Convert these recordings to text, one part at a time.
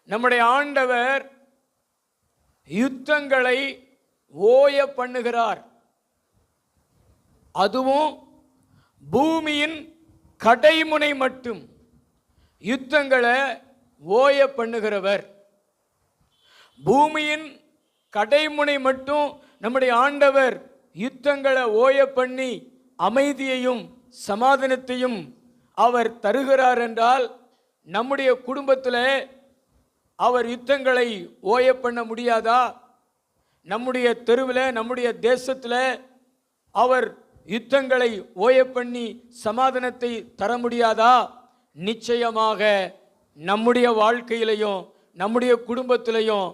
நம்முடைய ஆண்டவர் யுத்தங்களை ஓய பண்ணுகிறார். அதுவும் பூமியின் கடைமுனை மட்டும் யுத்தங்களை ஓய பண்ணுகிறவர். பூமியின் கடைமுனை மட்டும் நம்முடைய ஆண்டவர் யுத்தங்களை ஓய பண்ணி அமைதியையும் சமாதானத்தையும் அவர் தருகிறார் என்றால், நம்முடைய குடும்பத்தில் அவர் யுத்தங்களை ஓய பண்ண முடியாதா? நம்முடைய தெருவில், நம்முடைய தேசத்தில் அவர் யுத்தங்களை ஓய பண்ணி சமாதானத்தை தர முடியாதா? நிச்சயமாக நம்முடைய வாழ்க்கையிலையும் நம்முடைய குடும்பத்திலையும்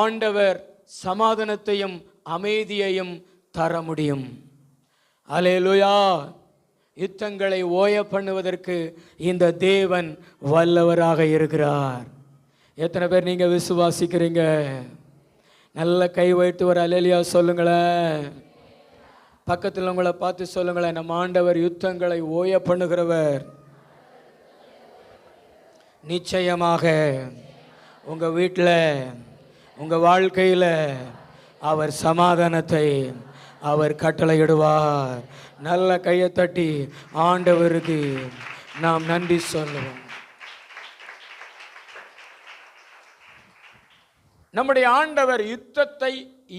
ஆண்டவர் சமாதானத்தையும் அமைதியையும் தர முடியும். அல்லேலூயா. யுத்தங்களை ஓய பண்ணுவதற்கு இந்த தேவன் வல்லவராக இருக்கிறார். எத்தனை பேர் நீங்க விசுவாசிக்கிறீங்க? நல்ல கை வைத்து ஒரு அல்லேலூயா சொல்லுங்களேன். பக்கத்தில் உங்களை பார்த்து சொல்லுங்களேன், நம்ம ஆண்டவர் யுத்தங்களை ஓய பண்ணுகிறவர். நிச்சயமாக உங்க வீட்டில் உங்க வாழ்க்கையில் அவர் சமாதானத்தை அவர் கட்டளையிடுவார். நல்ல கையை தட்டி ஆண்டவருக்கு நாம் நன்றி சொல்லுவோம். நம்முடைய ஆண்டவர் யுத்தத்தை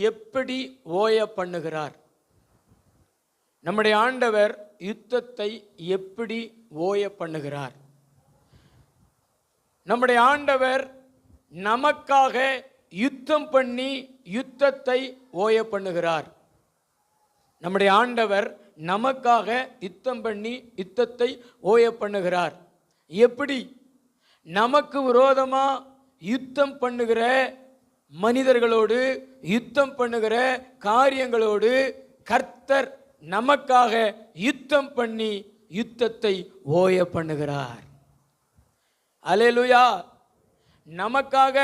எப்படி ஓய பண்ணுகிறார்? நம்முடைய ஆண்டவர் யுத்தத்தை எப்படி ஓய பண்ணுகிறார்? நம்முடைய ஆண்டவர் நமக்காக யுத்தம் பண்ணி யுத்தத்தை ஓய பண்ணுகிறார். நம்முடைய ஆண்டவர் நமக்காக யுத்தம் பண்ணி யுத்தத்தை ஓய பண்ணுகிறார். எப்படி? நமக்கு விரோதமா யுத்தம் பண்ணுகிற மனிதர்களோடு, யுத்தம் பண்ணுகிற காரியங்களோடு கர்த்தர் நமக்காக யுத்தம் பண்ணி யுத்தத்தை ஓய பண்ணுகிறார். அல்லேலூயா. நமக்காக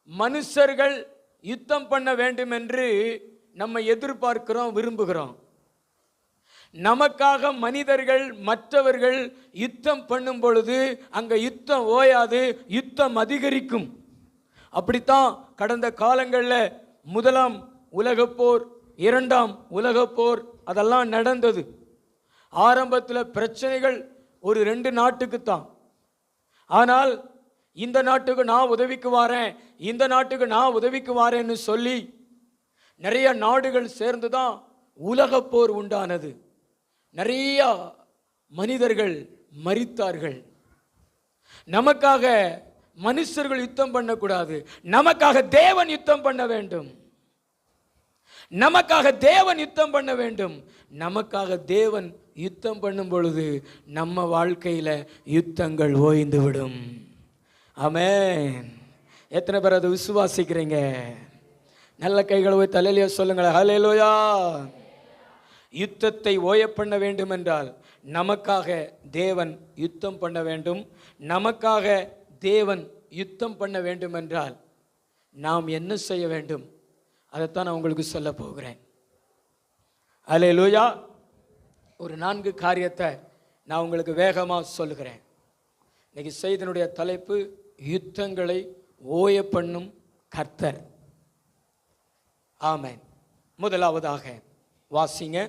மனுஷர்கள் யுத்தம் பண்ண வேண்டும் என்று நம்ம எதிர்பார்க்கிறோம், விரும்புகிறோம். நமக்காக மனிதர்கள், மற்றவர்கள் யுத்தம் பண்ணும் பொழுது அங்க யுத்தம் ஓயாது, யுத்தம் அதிகரிக்கும். அப்படித்தான் கடந்த காலங்களில் முதலாம் உலகப்போர், இரண்டாம் உலகப்போர் அதெல்லாம் நடந்தது. ஆரம்பத்தில் பிரச்சனைகள் ஒரு 2 நாட்டுக்குத்தான். ஆனால் இந்த நாட்டுக்கு நான் உதவிக்கு வாரேன், இந்த நாட்டுக்கு நான் உதவிக்கு வாரேன்னு சொல்லி நிறைய நாடுகள் சேர்ந்து தான் உலகப்போர் உண்டானது. நிறைய மனிதர்கள் மரித்தார்கள். நமக்காக மனுஷர்கள் யுத்தம் பண்ணக்கூடாது, நமக்காக தேவன் யுத்தம் பண்ண வேண்டும். நமக்காக தேவன் யுத்தம் பண்ண வேண்டும். நமக்காக தேவன் யுத்தம் பண்ணும் பொழுது நம்ம வாழ்க்கையில யுத்தங்கள் ஓய்ந்து விடும். ஆமென். எத்தனை பேர் அதை விசுவாசிக்கிறீங்க? நல்ல கைகளை போய் தலையில சொல்லுங்களேன். ஹல்லேலூயா. யுத்தத்தை ஓய பண்ண வேண்டும் என்றால் நமக்காக தேவன் யுத்தம் பண்ண வேண்டும். நமக்காக தேவன் யுத்தம் பண்ண வேண்டும் என்றால் நாம் என்ன செய்ய வேண்டும்? அதைத்தான் நான் உங்களுக்கு சொல்ல போகிறேன். அல்லேலூயா. ஒரு 4 காரியத்தை நான் உங்களுக்கு வேகமாக சொல்லுகிறேன். இன்னைக்கு செய்தியினுடைய தலைப்பு யுத்தங்களை ஓய பண்ணும் கர்த்தர். ஆமென். முதலாவதாக வாசிங்க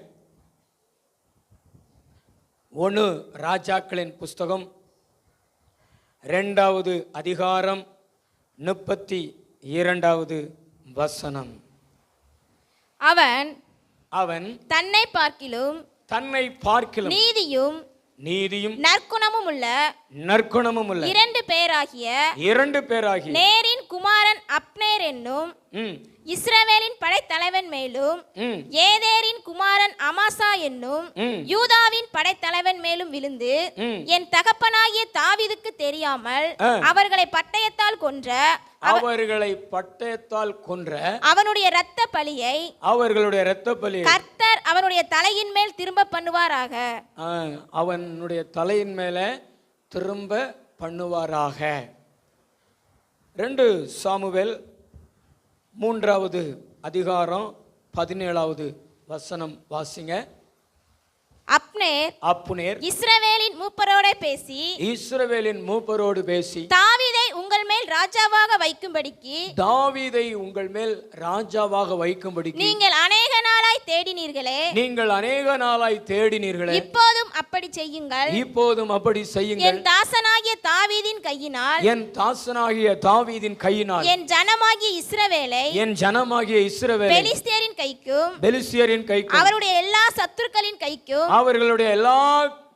1 ராஜாக்களின் புஸ்தகம் 2வது அதிகாரம் 32வது வசனம். அவன் தன்னை பார்க்கிலும் நீதியும் நற்குணமும் உள்ள 2 பேராகிய நேரின் குமாரன் அப்னேர் என்னும் இஸ்ரவேலின் படைத்தலைவன் மேலும் ஏதேரின் குமாரன் அமாசா என்னும் யூதாவின் படைத்தலைவன் மேலும் விழுந்து என் தகப்பனாகிய தாவீதுக்கு தெரியாமல் அவர்களை பட்டயத்தால் கொன்ற அவனுடைய இரத்த பலியை கர்த்தர் அவனுடைய தலையின் மேல் திரும்ப பண்ணுவாராக. அவனுடைய தலையின் மேல திரும்ப பண்ணுவாராக. 2 சாமுவேல் 3வது அதிகாரம் 17வது வசனம் வாசிங்க. அப்னேர் இஸ்ரவேலின் மூப்பரோடு பேசி தாவீதை உங்கள் மேல் ராஜாவாக வைக்கும்படிக்கு தாவீதை உங்கள் மேல் ராஜாவாக வைக்கும்படிக்கு நீங்கள் அநேக நாளாய் தேடினீர்களே, நீங்கள் அநேக நாளாய் தேடினீர்களே, இப்போதும் அப்படி செய்யுங்கள், இப்போதும் அப்படி செய்யுங்கள். என் தாசனாகிய தாவீதின் கையினால், என் தாசனாகிய தாவீதின் கையினால், என் ஜனமாகிய இஸ்ரவேலை, என் ஜனமாகிய இஸ்ரவேலை பெலிஸ்தியரின் கைக்கும், பெலிஸ்தியரின் கைக்கும், அவருடைய எல்லா சத்துருக்களின் கைக்கும், அவர்களுடைய எல்லா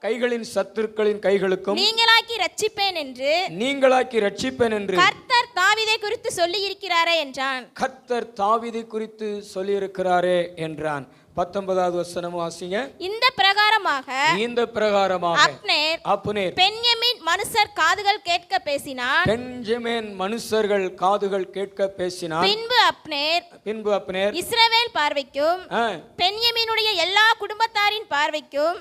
கைகளின் சத்துருக்களின் கைகளுக்கும் நீங்களாக்கி ரட்சிப்பேன் என்று கர்த்தர் தாவீதை குறித்து சொல்லி இருக்கிறாரே என்றான். கர்த்தர் தாவீதை குறித்து சொல்லி இருக்கிறாரே என்றான். 19வது வசனம் வாசிங்க. இந்த பிரகாரமாக அப்னேர் பென்யமீன் மனுஷர் காதுகள் கேட்க பேசினான். பென்யமீன் மனுஷர்கள் காதுகள் கேட்க பேசினான். பின்பு அப்னேர் இஸ்ரவேல் பார்வைக்கும் பென்யமீனுடைய எல்லா குடும்பத்தாரின் பார்வைக்கும்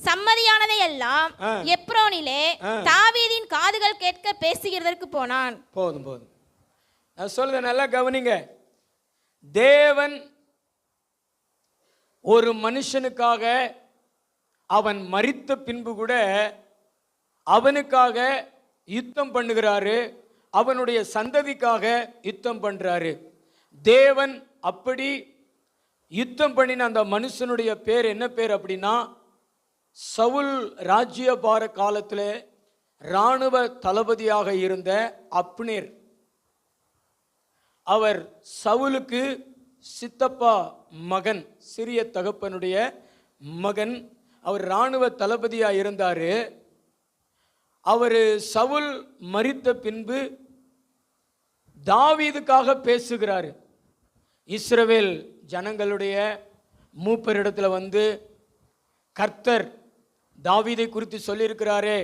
சம்மதியானதை எல்லாம் எப்ரோனிலே தாவீதின் காதுகள் கேட்க பேசுகிறதற்கு போனான். போதும் நான் சொல்றேன், நல்லா கவனிங்க. தேவன் ஒரு மனுஷனுக்காக அவன் மரித்த பின்பு கூட அவனுக்காக யுத்தம் பண்ணுகிறாரு, அவனுடைய சந்ததிக்காக யுத்தம் பண்றாரு. தேவன் அப்படி யுத்தம் பண்ணின அந்த மனுஷனுடைய பேர் என்ன பேர் அப்படின்னா, சவுல் ராஜ்யபார காலத்தில் இராணுவ தளபதியாக இருந்த அப்னேர். அவர் சவுலுக்கு சித்தப்பா மகன், சிறிய தகப்பனுடைய மகன். அவர் இராணுவ தளபதியா இருந்தாரு. அவர் சவுல் மரித்த பின்பு தாவீதுக்காக பேசுகிறாரு. இஸ்ரவேல் ஜனங்களுடைய மூப்பரிடத்துல வந்து, கர்த்தர் தாவீதை குறித்து சொல்லியிருக்கிறாரே,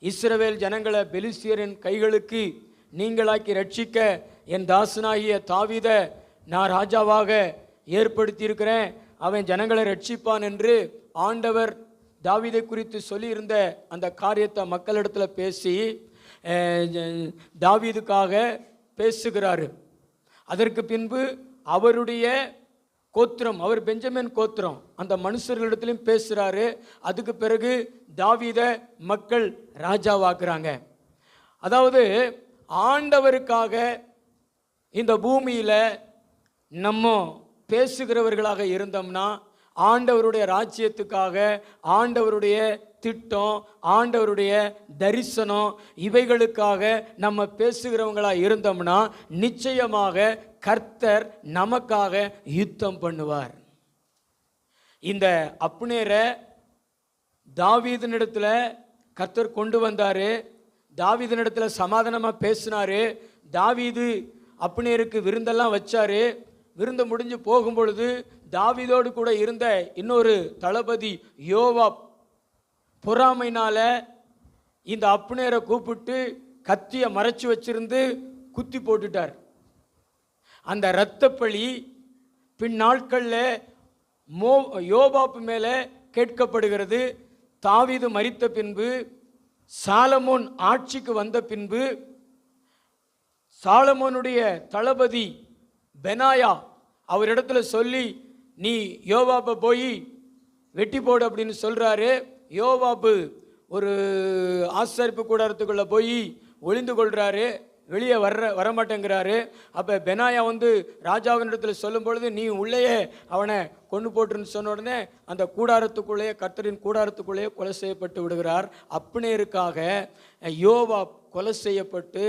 இஸ்ரவேல் ஜனங்களை பெலிஸ்தியரின் கைகளுக்கு நீங்களாக்கி ரட்சிக்க என் தாசனாகிய தாவீதை நான் ராஜாவாக ஏற்படுத்தி இருக்கிறேன், அவன் ஜனங்களை ரட்சிப்பான் என்று ஆண்டவர் தாவீதை குறித்து சொல்லியிருந்த அந்த காரியத்தை மக்களிடத்தில் பேசி தாவீதுக்காக பேசுகிறாரு. அதற்கு பின்பு அவருடைய கோத்திரம், அவர் பெஞ்சமின் கோத்திரம், அந்த மனுஷர்களிடத்திலும் பேசுகிறாரு. அதுக்கு பிறகு தாவீதை மக்கள் ராஜாவாக்குறாங்க. அதாவது ஆண்டவருக்காக இந்த பூமியில் நம்ம பேசுகிறவர்களாக இருந்தோம்னா, ஆண்டவருடைய ராஜ்யத்துக்காக, ஆண்டவருடைய திட்டம், ஆண்டவருடைய தரிசனம், இவைகளுக்காக நம்ம பேசுகிறவங்களாக இருந்தோம்னா நிச்சயமாக கர்த்தர் நமக்காக யுத்தம் பண்ணுவார். இந்த அப்னேரை தாவீதினிடத்தில் கர்த்தர் கொண்டு வந்தார். தாவீதினிடத்தில் சமாதானமாக பேசினார். தாவீது அப்னேருக்கு விருந்தெல்லாம் வச்சாரு. விருந்து முடிஞ்சு போகும்பொழுது தாவீதோடு கூட இருந்த இன்னொரு தளபதி யோவாப் பொறாமைனால இந்த அப்னேரை கூப்பிட்டு கத்தியை மறைச்சு வச்சிருந்து குத்தி போட்டுட்டார். அந்த இரத்தப்பழி பின் நாட்களில் யோவாப் மேலே கேட்கப்படுகிறது. தாவீது மரித்த பின்பு, சாலமோன் ஆட்சிக்கு வந்த பின்பு, சாலமோனுடைய தளபதி பெனாயா அவரிடத்துல சொல்லி, நீ யோவாபை போய் வெட்டி போடு அப்படின்னு சொல்றாரு. யோவாபு ஒரு ஆசரிப்பு கூடாரத்துக்குள்ள போய் ஒளிந்து கொள்றாரு. வெளியே வரமாட்டேங்கிறாரு. அப்போ பெனாயா வந்து ராஜாவினிடத்தில் சொல்லும் பொழுது, நீ உள்ளேயே அவனை கொண்டு போட்டுன்னு சொன்ன உடனே அந்த கூடாரத்துக்குள்ளேயே, கர்த்தரின் கூடாரத்துக்குள்ளேயே கொலை செய்யப்பட்டு விடுகிறார். அப்னேருக்காக யோவாப் கொலை செய்யப்பட்டு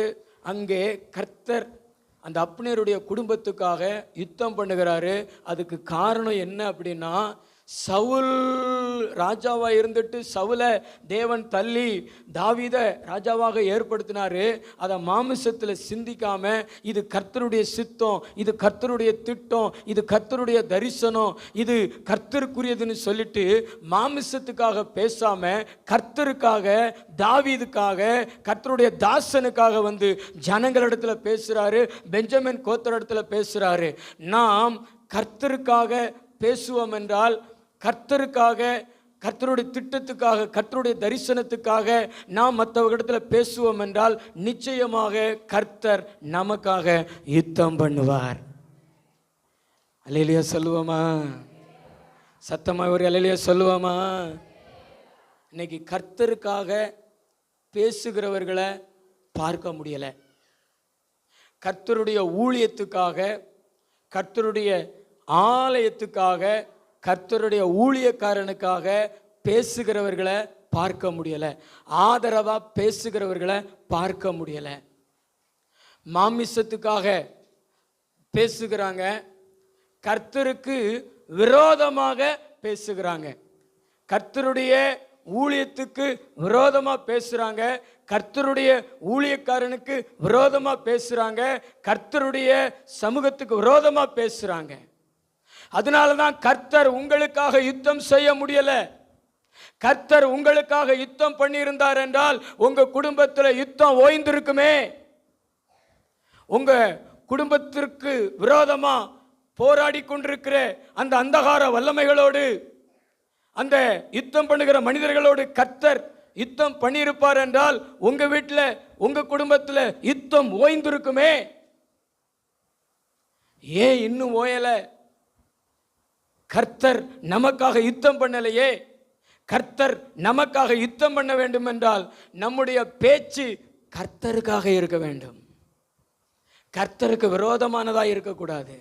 அங்கே கர்த்தர் அந்த அப்னேருடைய குடும்பத்துக்காக யுத்தம் பண்ணுகிறாரு. அதுக்கு காரணம் என்ன அப்படின்னா, சவுல் ராஜாவாக இருந்துட்டு சவுலை தேவன் தள்ளி தாவீதை ராஜாவாக ஏற்படுத்தினாரு. அதை மாமிசத்தில் சிந்திக்காம, இது கர்த்தருடைய சித்தம், இது கர்த்தருடைய திட்டம், இது கர்த்தருடைய தரிசனம், இது கர்த்தருக்குரியதுன்னு சொல்லிட்டு மாமிசத்துக்காக பேசாம கர்த்தருக்காக, தாவீதுக்காக, கர்த்தருடைய தாசனுக்காக வந்து ஜனங்களிடத்தில் பேசுறாரு. பெஞ்சமின் கோத்திரத்தில் பேசுறாரு. நாம் கர்த்தருக்காக பேசுவோம் என்றால், கர்த்தருக்காக, கர்த்தருடைய திட்டத்துக்காக, கர்த்தருடைய தரிசனத்துக்காக நாம் மற்றவர்களிடத்தில் பேசுவோம் என்றால் நிச்சயமாக கர்த்தர் நமக்காக யுத்தம் பண்ணுவார். அல்லேலூயா சொல்லுவோமா? சத்தமாக ஒரு அல்லேலூயா சொல்லுவோமா? இன்னைக்கு கர்த்தருக்காக பேசுகிறவர்களை பார்க்க முடியலை. கர்த்தருடைய ஊழியத்துக்காக, கர்த்தருடைய ஆலயத்துக்காக, கர்த்தருடைய ஊழியக்காரனுக்காக பேசுகிறவர்களை பார்க்க முடியலை. ஆதரவா பேசுகிறவர்களை பார்க்க முடியலை. மாமிசத்துக்காக பேசுகிறாங்க, கர்த்தருக்கு விரோதமாக பேசுகிறாங்க. கர்த்தருடைய ஊழியத்துக்கு விரோதமா பேசுறாங்க, கர்த்தருடைய ஊழியக்காரனுக்கு விரோதமா பேசுறாங்க, கர்த்தருடைய சமூகத்துக்கு விரோதமா பேசுறாங்க. அதனாலதான் கர்த்தர் உங்களுக்காக யுத்தம் செய்ய முடியல. கர்த்தர் உங்களுக்காக யுத்தம் பண்ணியிருந்தார் என்றால் உங்க குடும்பத்தில் யுத்தம் ஓய்ந்திருக்குமே. உங்க குடும்பத்திற்கு விரோதமா போராடி கொண்டிருக்கிற அந்த அந்தகார வல்லமைகளோடு, அந்த யுத்தம் பண்ணுகிற மனிதர்களோடு கர்த்தர் யுத்தம் பண்ணியிருப்பார் என்றால் உங்க வீட்டில், உங்க குடும்பத்தில் யுத்தம் ஓய்ந்திருக்குமே. ஏன் இன்னும் ஓயல? கர்த்தர் நமக்காக யுத்தம் பண்ணலையே. கர்த்தர் நமக்காக யுத்தம் பண்ண வேண்டும் என்றால் நம்முடைய பேச்சு கர்த்தருக்காக இருக்க வேண்டும், கர்த்தருக்கு விரோதமானதா இருக்கக்கூடாது.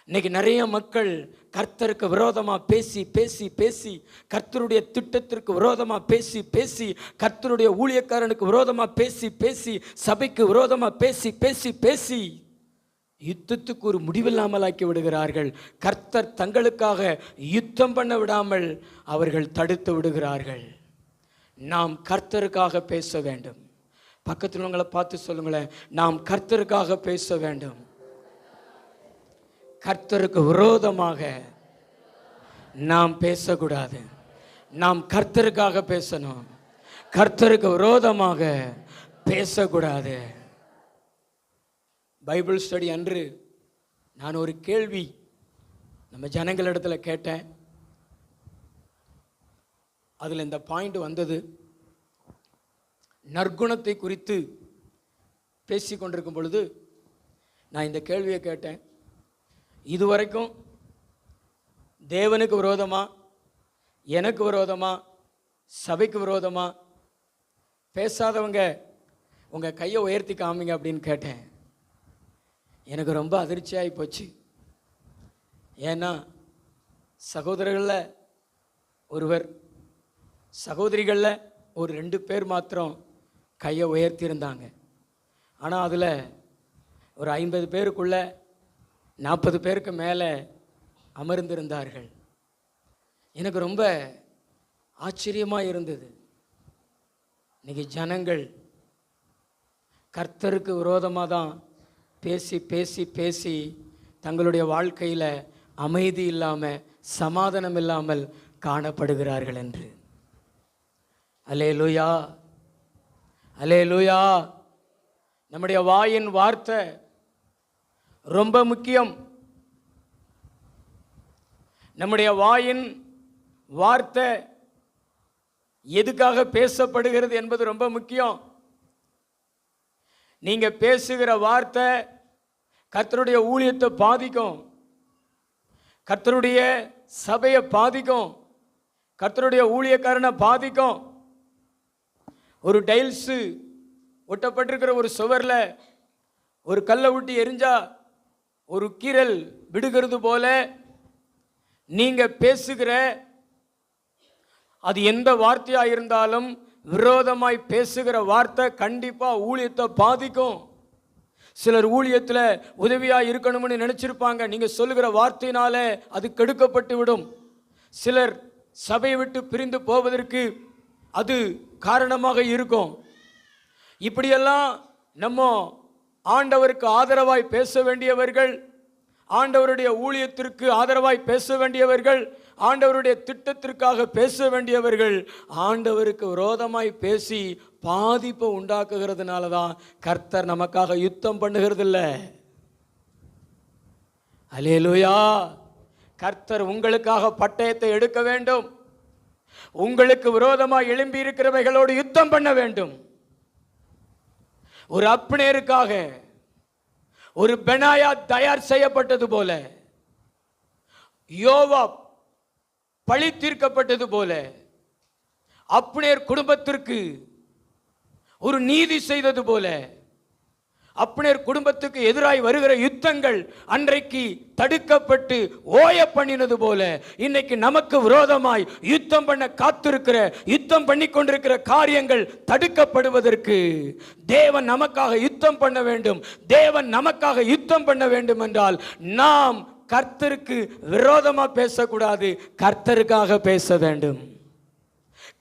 இன்னைக்கு நிறைய மக்கள் கர்த்தருக்கு விரோதமா பேசி பேசி பேசி, கர்த்தருடைய திட்டத்திற்கு விரோதமா பேசி பேசி, கர்த்தருடைய ஊழியக்காரனுக்கு விரோதமா பேசி பேசி, சபைக்கு விரோதமா பேசி பேசி பேசி யுத்தத்துக்கு ஒரு முடிவில்லாமல் ஆக்கி விடுகிறார்கள். கர்த்தர் தங்களுக்காக யுத்தம் பண்ண விடாமல் அவர்கள் தடுத்து விடுகிறார்கள். நாம் கர்த்தருக்காக பேச வேண்டும். பக்கத்தில் உங்களை பார்த்து சொல்லுங்களேன், நாம் கர்த்தருக்காக பேச வேண்டும். கர்த்தருக்கு விரோதமாக நாம் பேசக்கூடாது. நாம் கர்த்தருக்காக பேசணும், கர்த்தருக்கு விரோதமாக பேசக்கூடாது. பைபிள் ஸ்டடி அன்று நான் ஒரு கேள்வி நம்ம ஜனங்களிடத்தில் கேட்டேன். அதில் இந்த பாயிண்ட் வந்தது. நற்குணத்தை குறித்து பேசி கொண்டிருக்கும் பொழுது நான் இந்த கேள்வியை கேட்டேன். இதுவரைக்கும் தேவனுக்கு விரோதமா, எனக்கு விரோதமா, சபைக்கு விரோதமா பேசாதவங்க உங்கள் கையை உயர்த்தி காமிங்க அப்படின்னு கேட்டேன். எனக்கு ரொம்ப அதிர்ச்சியாகி போச்சு. ஏன்னா சகோதரர்களில் ஒருவர், சகோதரிகளில் ஒரு 2 பேர் மாத்திரம் கையை உயர்த்தியிருந்தாங்க. ஆனால் அதில் ஒரு 50 பேருக்குள்ள 40 பேருக்கு மேலே அமர்ந்திருந்தார்கள். எனக்கு ரொம்ப ஆச்சரியமாக இருந்தது. இன்னைக்கு ஜனங்கள் கர்த்தருக்கு விரோதமாக தான் பேசி பேசி பேசி தங்களுடைய வாழ்க்கையில் அமைதி இல்லாமல், சமாதானம் இல்லாமல் காணப்படுகிறார்கள் என்று. அல்லேலூயா, அல்லேலூயா. நம்முடைய வாயின் வார்த்தை ரொம்ப முக்கியம். நம்முடைய வாயின் வார்த்தை எதுக்காக பேசப்படுகிறது என்பது ரொம்ப முக்கியம். நீங்க பேசுகிற வார்த்தை கர்த்தருடைய ஊழியத்தை பாதிக்கும், கர்த்தருடைய சபையை பாதிக்கும், கர்த்தருடைய ஊழியக்காரனை பாதிக்கும். ஒரு டைல்ஸ் ஒட்டப்பட்டிருக்கிற ஒரு சுவரில் ஒரு கல்லை விட்டு எரிஞ்சா ஒரு கீறல் விடுகிறது போல நீங்க பேசுகிற அது எந்த வார்த்தையா இருந்தாலும், விரோதமாய் பேசுகிற வார்த்தை கண்டிப்பா ஊழியத்தை பாதிக்கும். சிலர் ஊழியத்தில் உதவியா இருக்கணும்னு நினைச்சிருப்பாங்க, நீங்க சொல்லுகிற வார்த்தையினால அது கெடுக்கப்பட்டு விடும். சிலர் சபையை விட்டு பிரிந்து போவதற்கு அது காரணமாக இருக்கும். இப்படியெல்லாம் நம்ம ஆண்டவருக்கு ஆதரவாய் பேச வேண்டியவர்கள், ஆண்டவருடைய ஊழியத்திற்கு ஆதரவாய் பேச வேண்டியவர்கள், ஆண்டவருடைய திட்டத்திற்காக பேச வேண்டியவர்கள் ஆண்டவருக்கு விரோதமாய் பேசி பாதிப்பை உண்டாக்குகிறதுனால தான் கர்த்தர் நமக்காக யுத்தம் பண்ணுகிறது இல்லை. அல்லேலூயா. கர்த்தர் உங்களுக்காக பட்டயத்தை எடுக்க வேண்டும். உங்களுக்கு விரோதமாக எழும்பி இருக்கிறவைகளோடு யுத்தம் பண்ண வேண்டும். ஒரு அப்னேருக்காக ஒரு பெனாயா தயார் செய்யப்பட்டது போல, யோவாப் பழி தீர்க்கப்பட்டது போல, அப்னேர் குடும்பத்திற்கு ஒரு நீதி செய்தது போல, அப்னேர் குடும்பத்துக்கு எதிராய் வருகிற யுத்தங்கள் அன்றைக்கு தடுக்கப்பட்டு ஓய பண்ணினது போல இன்னைக்கு நமக்கு விரோதமாய் யுத்தம் பண்ண காத்திருக்கிற, யுத்தம் பண்ணி கொண்டிருக்கிற காரியங்கள் தடுக்கப்படுவதற்கு தேவன் நமக்காக யுத்தம் பண்ண வேண்டும். தேவன் நமக்காக யுத்தம் பண்ண வேண்டும் என்றால் நாம் கர்த்தருக்கு விரோதமா பேசக்கூடாது, கர்த்தருக்காக பேச வேண்டும்.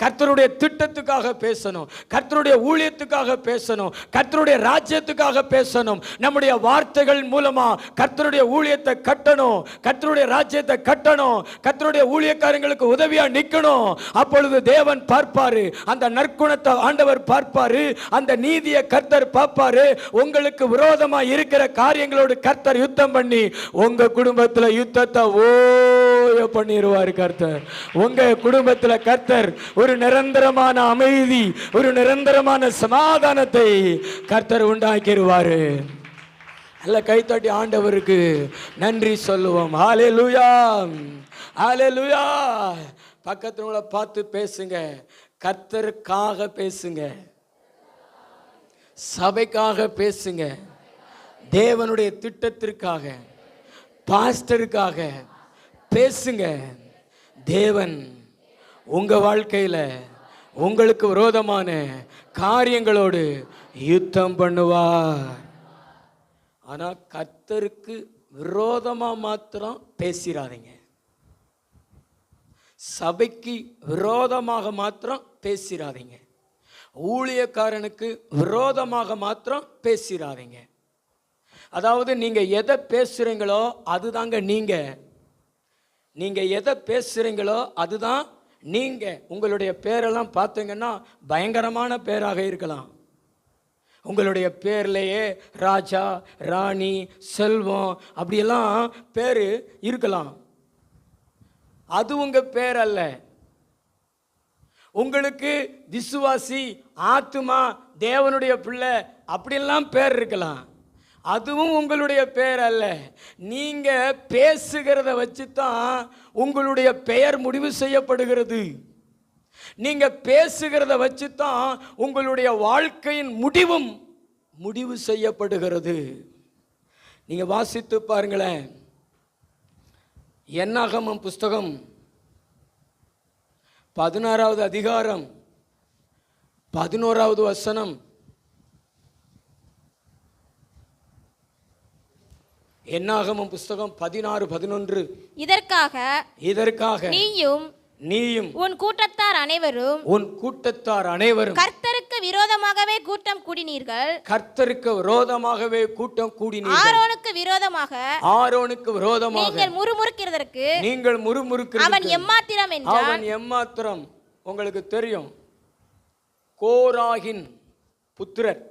கர்த்தருடைய திட்டத்துக்காக பேசணும், கர்த்தருடைய ஊழியத்துக்காக பேசணும், கர்த்தருடைய ராஜ்யத்துக்காக பேசணும். நம்முடைய வார்த்தைகள் மூலமா கர்த்தருடைய ஊழியத்தை கட்டணும், கர்த்தருடைய ராஜ்யத்தை கட்டணும், கர்த்தருடைய ஊழியக்காரங்களுக்கு உதவியா நிக்கணும். அப்பொழுது தேவன் பார்ப்பாரு, அந்த நற்குணத்தை ஆண்டவர் பார்ப்பாரு, அந்த நீதியை கர்த்தர் பார்ப்பாரு. உங்களுக்கு விரோதமா இருக்கிற காரியங்களோடு கர்த்தர் யுத்தம் பண்ணி உங்க குடும்பத்துல யுத்தத்தை ஓய பண்ணிடுவார் கர்த்தர். உங்க குடும்பத்துல கர்த்தர் ஒரு நிரந்தரமான அமைதி, ஒரு நிரந்தரமான சமாதானத்தை கர்த்தர் உண்டாக்கிடுவாரு. நல்ல கைத்தட்டி ஆண்டவருக்கு நன்றி சொல்லுவோம். ஹல்லேலூயா, ஹல்லேலூயா. பக்கத்துல பார்த்து பேசுங்க, கர்த்தருக்காக பேசுங்க, சபைக்காக பேசுங்க, தேவனுடைய திட்டத்திற்காக, பாஸ்டருக்காக பேசுங்க. தேவன் உங்க வாழ்க்கையில உங்களுக்கு விரோதமான காரியங்களோடு யுத்தம் பண்ணுவார். ஆனா கர்த்தருக்கு விரோதமா மாத்திரம் பேசிடாதீங்க, சபைக்கு விரோதமாக மாத்திரம் பேசிடாதீங்க, ஊழியக்காரனுக்கு விரோதமாக மாத்திரம் பேசிடாதீங்க. அதாவது நீங்க எதை பேசுறீங்களோ அதுதாங்க நீங்க. நீங்க எதை பேசுறீங்களோ அதுதான் நீங்க. உங்களுடைய பேரெல்லாம் பார்த்தீங்கன்னா பயங்கரமான பேராக இருக்கலாம். உங்களுடைய பேர்லேயே ராஜா, ராணி, செல்வம் அப்படியெல்லாம் பேர் இருக்கலாம். அது உங்க பேர் அல்ல. உங்களுக்கு விசுவாசி, ஆத்துமா, தேவனுடைய பிள்ளை அப்படியெல்லாம் பேர் இருக்கலாம். அதுவும் உங்களுடைய பெயர் அல்ல. நீங்க பேசுகிறத வச்சு தான் உங்களுடைய பெயர் முடிவு செய்யப்படுகிறது. நீங்க பேசுகிறத வச்சு தான் உங்களுடைய வாழ்க்கையின் முடிவும் முடிவு செய்யப்படுகிறது. நீங்க வாசித்து பாருங்களேன். என்னாகமம் புஸ்தகம் 16வது அதிகாரம் 11வது வசனம். என்னாகமம் புஸ்தகம் 16:11. இதற்காக நீயும் உன் கூட்டத்தார் அனைவரும் கர்த்தருக்கு விரோதமாகவே கூட்டம் கூடினீர்கள். ஆரோனுக்கு விரோதமாக நீங்கள் முறுமுறுக்கிறதற்கு அவன் எம்மாத்திரம். உங்களுக்கு தெரியும், கோராகின் புத்திரர்,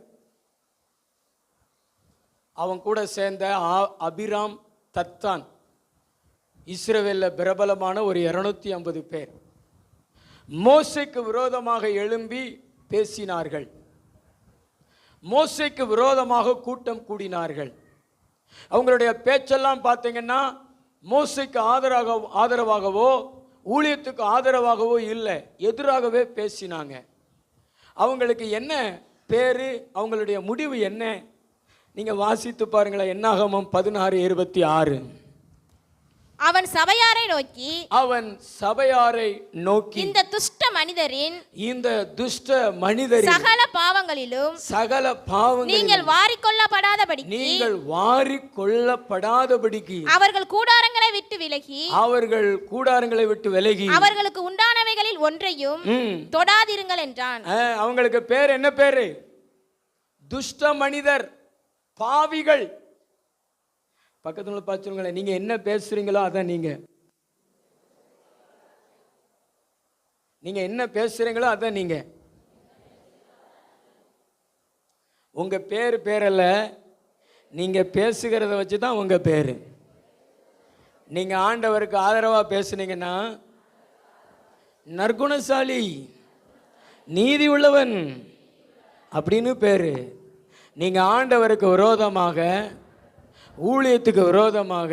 அவன் கூட சேர்ந்த அபிராம், தத்தான், இஸ்ரவேல்ல பிரபலமான ஒரு 250 பேர் மோசேக்கு விரோதமாக எழும்பி பேசினார்கள். மோசேக்கு விரோதமாக கூட்டம் கூடினார்கள். அவங்களுடைய பேச்செல்லாம் பார்த்தீங்கன்னா மோசேக்கு ஆதரவாகவோ ஊழியத்துக்கு ஆதரவாகவோ இல்லை, எதிராகவே பேசினாங்க. அவங்களுக்கு என்ன பேரு, அவங்களுடைய முடிவு என்ன? நீங்க வாசித்து பாருங்களேன். என்னாகமம் 16:26. அவன் சபையாரை நோக்கி இந்த துஷ்ட மனிதரின் சகல பாவங்களிலும் நீங்கள் வாரிக்கொள்ளப்படாதபடிக்கு அவர்கள் கூடாரங்களை விட்டு விலகி அவர்களுக்கு உண்டானவைகளில் ஒன்றையும் தொடாதிருங்கள் என்றான். அவங்களுக்கு பேர் என்ன பேரு? துஷ்ட மனிதர், பாவிகள். பக்கத்துல பார்த்துங்களேன், நீங்க என்ன பேசுறீங்களோ அதான் நீங்க என்ன பேசுறீங்களோ அதான் நீங்க. உங்க பேரல்ல, நீங்க பேசுகிறத வச்சு தான் உங்க பேரு. நீங்க ஆண்டவருக்கு ஆதரவா பேசுனீங்கன்னா நற்குணசாலி, நீதி உள்ளவன் அப்படின்னு பேரு. நீங்க ஆண்டவருக்கு விரோதமாக, ஊழியத்துக்கு விரோதமாக,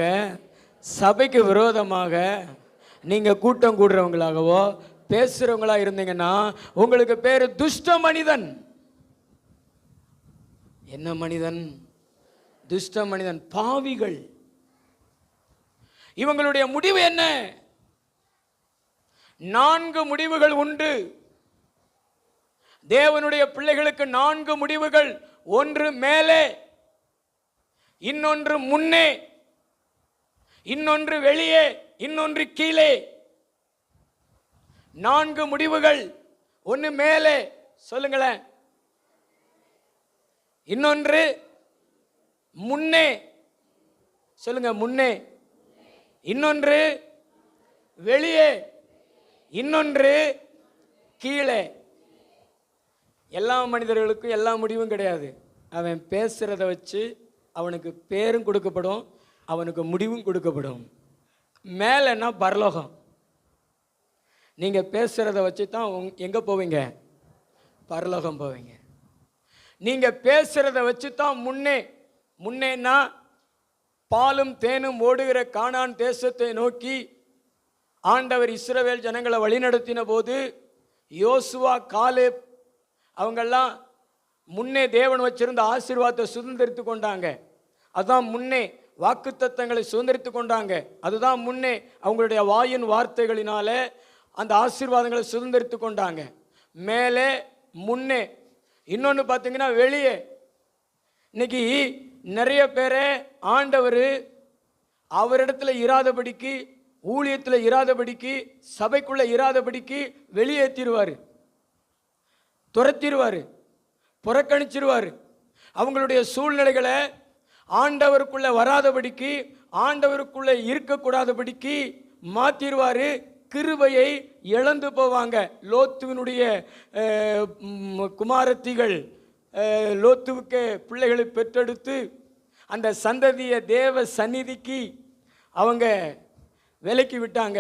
சபைக்கு விரோதமாக நீங்க கூட்டம் கூடுறவங்களாகவோ பேசுறவங்களா இருந்தீங்கன்னா உங்களுக்கு பேரு துஷ்ட மனிதன். என்ன மனிதன்? துஷ்ட மனிதன், பாவிகள். இவங்களுடைய முடிவு என்ன? 4 முடிவுகள் உண்டு. தேவனுடைய பிள்ளைகளுக்கு 4 முடிவுகள். ஒன்று மேலே, இன்னொன்று முன்னே, இன்னொன்று வெளியே, இன்னொன்று கீழே. 4 முடிவுகள். ஒன்று மேலே, சொல்லுங்களேன். இன்னொன்று முன்னே, சொல்லுங்க, முன்னே. இன்னொன்று வெளியே, இன்னொன்று கீழே. எல்லா மனிதர்களுக்கும் எல்லா முடிவும் கிடையாது. அவன் பேசுறத வச்சு அவனுக்கு பேரும் கொடுக்கப்படும், அவனுக்கு முடிவும் கொடுக்கப்படும். மேலேன்னா பரலோகம். நீங்க பேசுறத வச்சு தான் எங்க போவீங்க? பரலோகம் போவீங்க. நீங்க பேசுறத வச்சு தான் முன்னே. முன்னேன்னா பாலும் தேனும் ஓடுகிற கானான் தேசத்தை நோக்கி ஆண்டவர் இஸ்ரவேல் ஜனங்களை வழிநடத்தின போது யோசுவா, காலேப் அவங்கெல்லாம் முன்னே தேவன் வச்சிருந்த ஆசீர்வாதத்தை சுதந்திரித்து கொண்டாங்க. அதுதான் முன்னே. வாக்குத்தத்தங்களை சுதந்திரித்து கொண்டாங்க. அதுதான் முன்னே. அவங்களுடைய வாயின் வார்த்தைகளினால அந்த ஆசீர்வாதங்களை சுதந்திரித்து கொண்டாங்க. மேலே, முன்னே. இன்னொன்று பார்த்தீங்கன்னா வெளியே. இன்னைக்கு நிறைய பேரை ஆண்டவர் அவரிடத்துல இராதபடிக்கு, ஊழியத்தில் இராதபடிக்கு, சபைக்குள்ள இராதபடிக்கு வெளியேற்றிடுவார், துரத்திடுவார், புறக்கணிச்சிருவார். அவங்களுடைய சூழ்நிலைகளை ஆண்டவருக்குள்ள வராதபடிக்கு, ஆண்டவருக்குள்ள இருக்கக்கூடாதபடிக்கு மாற்றிடுவார். கிருபையை இழந்து போவாங்க. லோத்துவினுடைய குமாரத்திகள் லோத்துவுக்கு பிள்ளைகளை பெற்றெடுத்து அந்த சந்ததியை தேவ சந்நிதிக்கு அவங்க விலக்கி விட்டாங்க.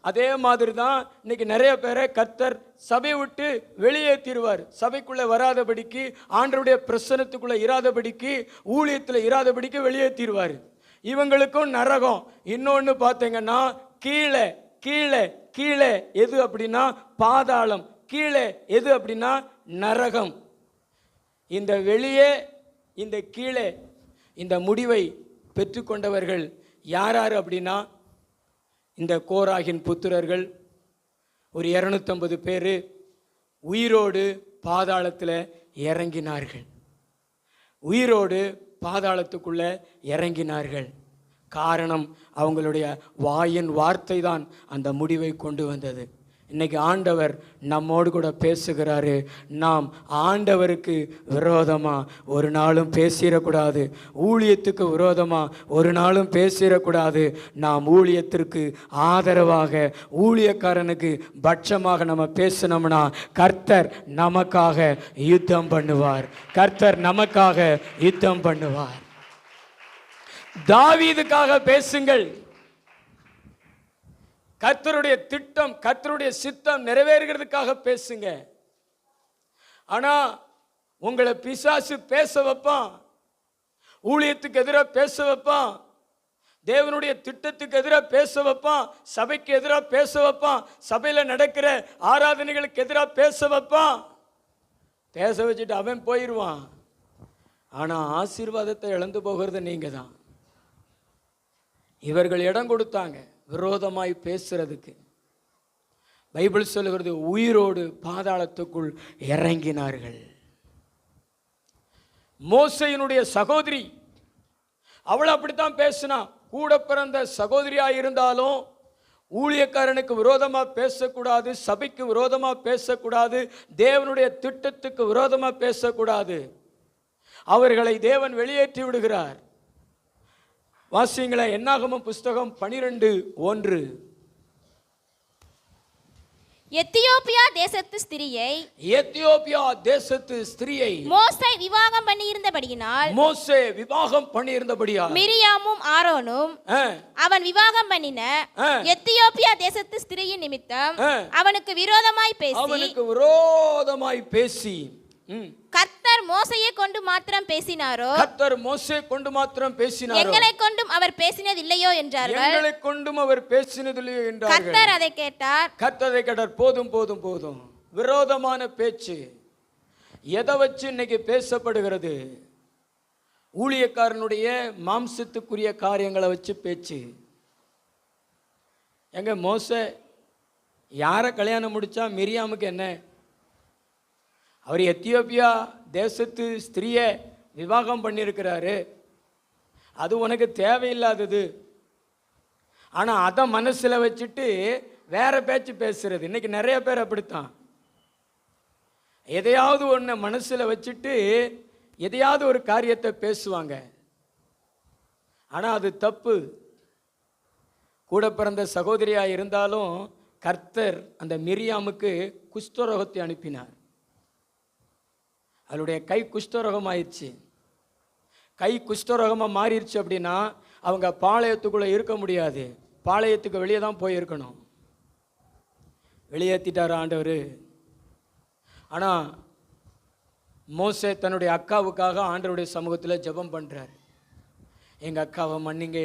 அதே மாதிரி தான் இன்னைக்கு நிறைய பேரை கர்த்தர் சபையை விட்டு வெளியேற்றிடுவார். சபைக்குள்ளே வராதபடிக்கு, ஆண்டவருடைய பிரசனத்துக்குள்ளே இராதபடிக்கு, ஊழியத்தில் இராதபடிக்கு வெளியேற்றிடுவார். இவங்களுக்கும் நரகம். இன்னொன்று பார்த்தீங்கன்னா கீழே. கீழே கீழே எது அப்படின்னா பாதாளம். கீழே எது அப்படின்னா நரகம். இந்த வெளியே, இந்த கீழே, இந்த முடிவை பெற்றுக்கொண்டவர்கள் யார் யார் அப்படின்னா இந்த கோராகின் புத்திரர்கள் ஒரு 250 பேர் உயிரோடு பாதாளத்தில் இறங்கினார்கள். உயிரோடு பாதாளத்துக்குள்ளே இறங்கினார்கள். காரணம், அவங்களுடைய வாயின் வார்த்தை தான் அந்த முடிவை கொண்டு வந்தது. இன்னைக்கு ஆண்டவர் நம்மோடு கூட பேசுகிறாரு. நாம் ஆண்டவருக்கு விரோதமாக ஒரு நாளும் பேசிடக்கூடாது. ஊழியத்துக்கு விரோதமாக ஒரு நாளும் பேசிடக்கூடாது. நாம் ஊழியத்திற்கு ஆதரவாக, ஊழியக்காரனுக்கு பட்சமாக நம்ம பேசினோம்னா கர்த்தர் நமக்காக யுத்தம் பண்ணுவார். கர்த்தர் நமக்காக யுத்தம் பண்ணுவார். தாவீதுக்காக பேசுங்கள். கர்த்தருடைய திட்டம், கர்த்தருடைய சித்தம் நிறைவேறுகிறதுக்காக பேசுங்க. ஆனா உங்களை பிசாசு பேச வைப்பான், ஊழியத்துக்கு எதிராக பேச வைப்பான், தேவனுடைய திட்டத்துக்கு எதிராக பேச வைப்பான், சபைக்கு எதிராக பேச வைப்பான், சபையில் நடக்கிற ஆராதனைகளுக்கு எதிராக பேச வைப்பான். பேச வச்சுட்டு அவன் போயிடுவான். ஆனா ஆசீர்வாதத்தை இழந்து போகிறது நீங்க தான். இவர்கள் இடம் கொடுத்தாங்க விரோதமாய் பேசுறதுக்கு. பைபிள் சொல்லுகிறது உயிரோடு பாதாளத்துக்குள் இறங்கினார்கள். மோசேயினுடைய சகோதரி, அவள் அப்படித்தான் பேசினா. கூட பிறந்த சகோதரியா இருந்தாலும் ஊழியக்காரனுக்கு விரோதமா பேசக்கூடாது, சபைக்கு விரோதமா பேசக்கூடாது, தேவனுடைய திட்டத்துக்கு விரோதமா பேசக்கூடாது. அவர்களை தேவன் வெளியேற்றி விடுகிறார். வாசிங்களே, என்னாகமம் புஸ்தகம் 12:1. எத்தியோப்பியா தேசத்து ஸ்திரியை மோசே விவாகம் பண்ணியிருந்தபடியினால் மிரியாமும் ஆரோனும் அவன் விவாகம் பண்ணின எத்தியோப்பியா தேசத்து ஸ்திரியின் நிமித்தம் அவனுக்கு விரோதமாய் பேசி கர்த்தர் மோசையை கொண்டு மாத்திரம் பேசினாரோ, எங்களை கொண்டும் அவர் பேசினதில்லையோ என்றார்கள். கர்த்தர் அதை கேட்டார். போதும் போதும் போதும். விரோதமான பேச்சு எதை வச்சு இன்னைக்கு பேசப்படுகிறது? ஊழியக்காரனுடைய மாம்சத்துக்குரிய காரியங்களை வச்சு பேச்சு. எங்க மோசே யாரை கல்யாணம் முடித்தா மிரியாமுக்கு என்ன? அவர் எத்தியோப்பியா தேசத்து ஸ்திரியை விவாகம் பண்ணியிருக்கிறாரு, அது உனக்கு தேவையில்லாதது. ஆனால் அதை மனசில் வச்சுட்டு வேற பேச்சு பேசுறது. இன்னைக்கு நிறைய பேர் அப்படித்தான். எதையாவது ஒன்று மனசில் வச்சுட்டு எதையாவது ஒரு காரியத்தை பேசுவாங்க. ஆனால் அது தப்பு. கூட பிறந்த சகோதரியாக இருந்தாலும் கர்த்தர் அந்த மிரியாமுக்கு குஷ்டரோகத்தை அனுப்பினார். அவளுடைய கை குஷ்டரோகம் ஆயிடுச்சு. கை குஷ்டரோகமாக மாறிடுச்சு அப்படின்னா அவங்க பாளையத்துக்குள்ளே இருக்க முடியாது. பாளையத்துக்கு வெளியே தான் போயிருக்கணும். வெளியேற்றிட்டார் ஆண்டவர். ஆனால் மோசே தன்னுடைய அக்காவுக்காக ஆண்டவருடைய சமூகத்தில் ஜெபம் பண்ணுறார். எங்கள் அக்காவை மன்னிங்க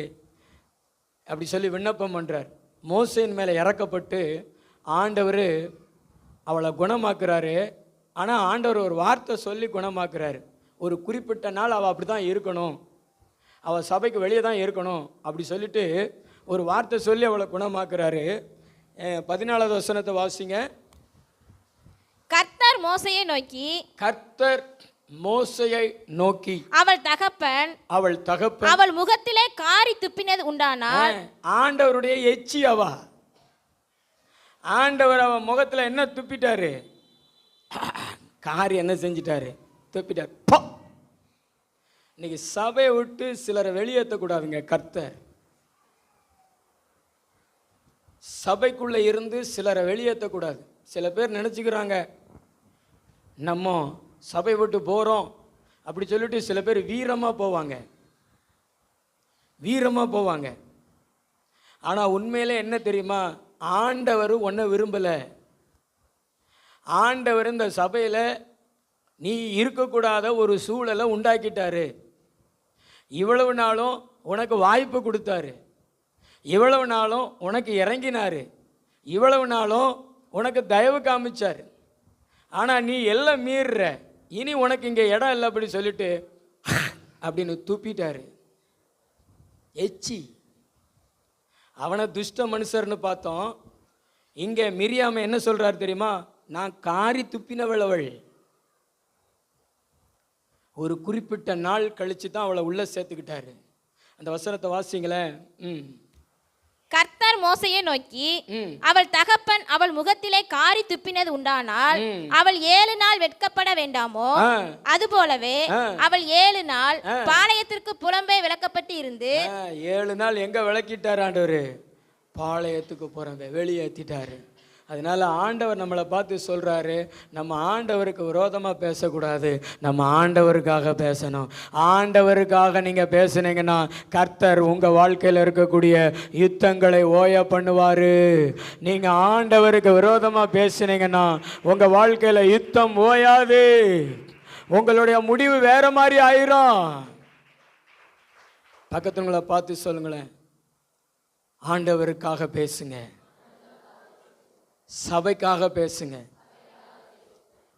அப்படி சொல்லி விண்ணப்பம் பண்ணுறார். மோசேன் மேலே இறக்கப்பட்டு ஆண்டவர் அவளை குணமாக்குறாரு. ஆனால் ஆண்டவர் ஒரு வார்த்தை சொல்லி குணமாக்குறாரு. ஒரு குறிப்பிட்ட நாள் அவள் அப்படி தான் இருக்கணும், அவள் சபைக்கு வெளியே தான் இருக்கணும் அப்படி சொல்லிட்டு ஒரு வார்த்தை சொல்லி அவளை குணமாக்குறாரு. 14வது வசனத்தை வாசிங்க. கர்த்தர் மோசையை நோக்கி, கர்த்தர் மோசையை நோக்கி, அவள் தகப்பன் அவள் முகத்திலே காரி துப்பினது உண்டானால், ஆண்டவருடைய எச்சி அவ. ஆண்டவர் அவ முகத்துல என்ன துப்பிட்டாரு? காரி என்ன செஞ்சிட்டாரு? துப்பிட்டார். இன்னைக்கு சபையை விட்டு சிலரை வெளியேற்றக்கூடாதுங்க. கர்த்தர் சபைக்குள்ள இருந்து சிலரை வெளியேற்றக்கூடாது. சில பேர் நினச்சிக்கிறாங்க நம்ம சபை விட்டு போகிறோம் அப்படி சொல்லிட்டு சில பேர் வீரமாக போவாங்க. ஆனால் உண்மையிலே என்ன தெரியுமா? ஆண்டவர் ஒன்றை விரும்பலை. ஆண்டவர் இந்த சபையில் நீ இருக்கக்கூடாத ஒரு சூழலை உண்டாக்கிட்டாரு. இவ்வளவு நாளும் உனக்கு வாய்ப்பு கொடுத்தாரு, இவ்வளவு நாளும் உனக்கு இறங்கினாரு, இவ்வளவு நாளும் உனக்கு தயவு காமிச்சார். ஆனால் நீ எல்லாம் மீறுற. இனி உனக்கு இங்கே இடம் இல்லை அப்படி சொல்லிட்டு அப்படின்னு துப்பிட்டாரு. எச்சி. அவனை துஷ்ட மனுஷர்னு பார்த்தோம். இங்கே மிரியாம என்ன சொல்றாரு தெரியுமா? நான் காரி துப்பினவள் அவள். ஒரு குறிப்பிட்ட நாள் கழிச்சு தான் அவளை உள்ள சேர்த்துக்கிட்டாரு. அந்த வசனத்தை வாசிங்களேன். கர்த்தர் மோசையை நோக்கி, அவள் தகப்பன் அவள் முகத்திலே காரி துப்பினது உண்டானால் அவள் 7 நாள் வெட்கப்பட வேண்டாமோ? அதுபோலவே அவள் 7 நாள் பாளையத்திற்கு புறம்பே விலக்கப்பட்டு இருந்து. 7 நாள் எங்க விளக்கிட்டார் ஆண்டவர்? பாளையத்துக்கு புறம்பே வெளியேற்றிட்டாரு. அதனால ஆண்டவர் நம்மளை பார்த்து சொல்றாரு, நம்ம ஆண்டவருக்கு விரோதமாக பேசக்கூடாது, நம்ம ஆண்டவருக்காக பேசணும். ஆண்டவருக்காக நீங்க பேசுனீங்கன்னா கர்த்தர் உங்க வாழ்க்கையில் இருக்கக்கூடிய யுத்தங்களை ஓய பண்ணுவாரு. நீங்க ஆண்டவருக்கு விரோதமாக பேசுனீங்கன்னா உங்க வாழ்க்கையில யுத்தம் ஓயாது, உங்களுடைய முடிவு வேற மாதிரி ஆயிரும். பக்கத்துங்களை பார்த்து சொல்லுங்களேன், ஆண்டவருக்காக பேசுங்க, சபைக்காக பேசுங்க.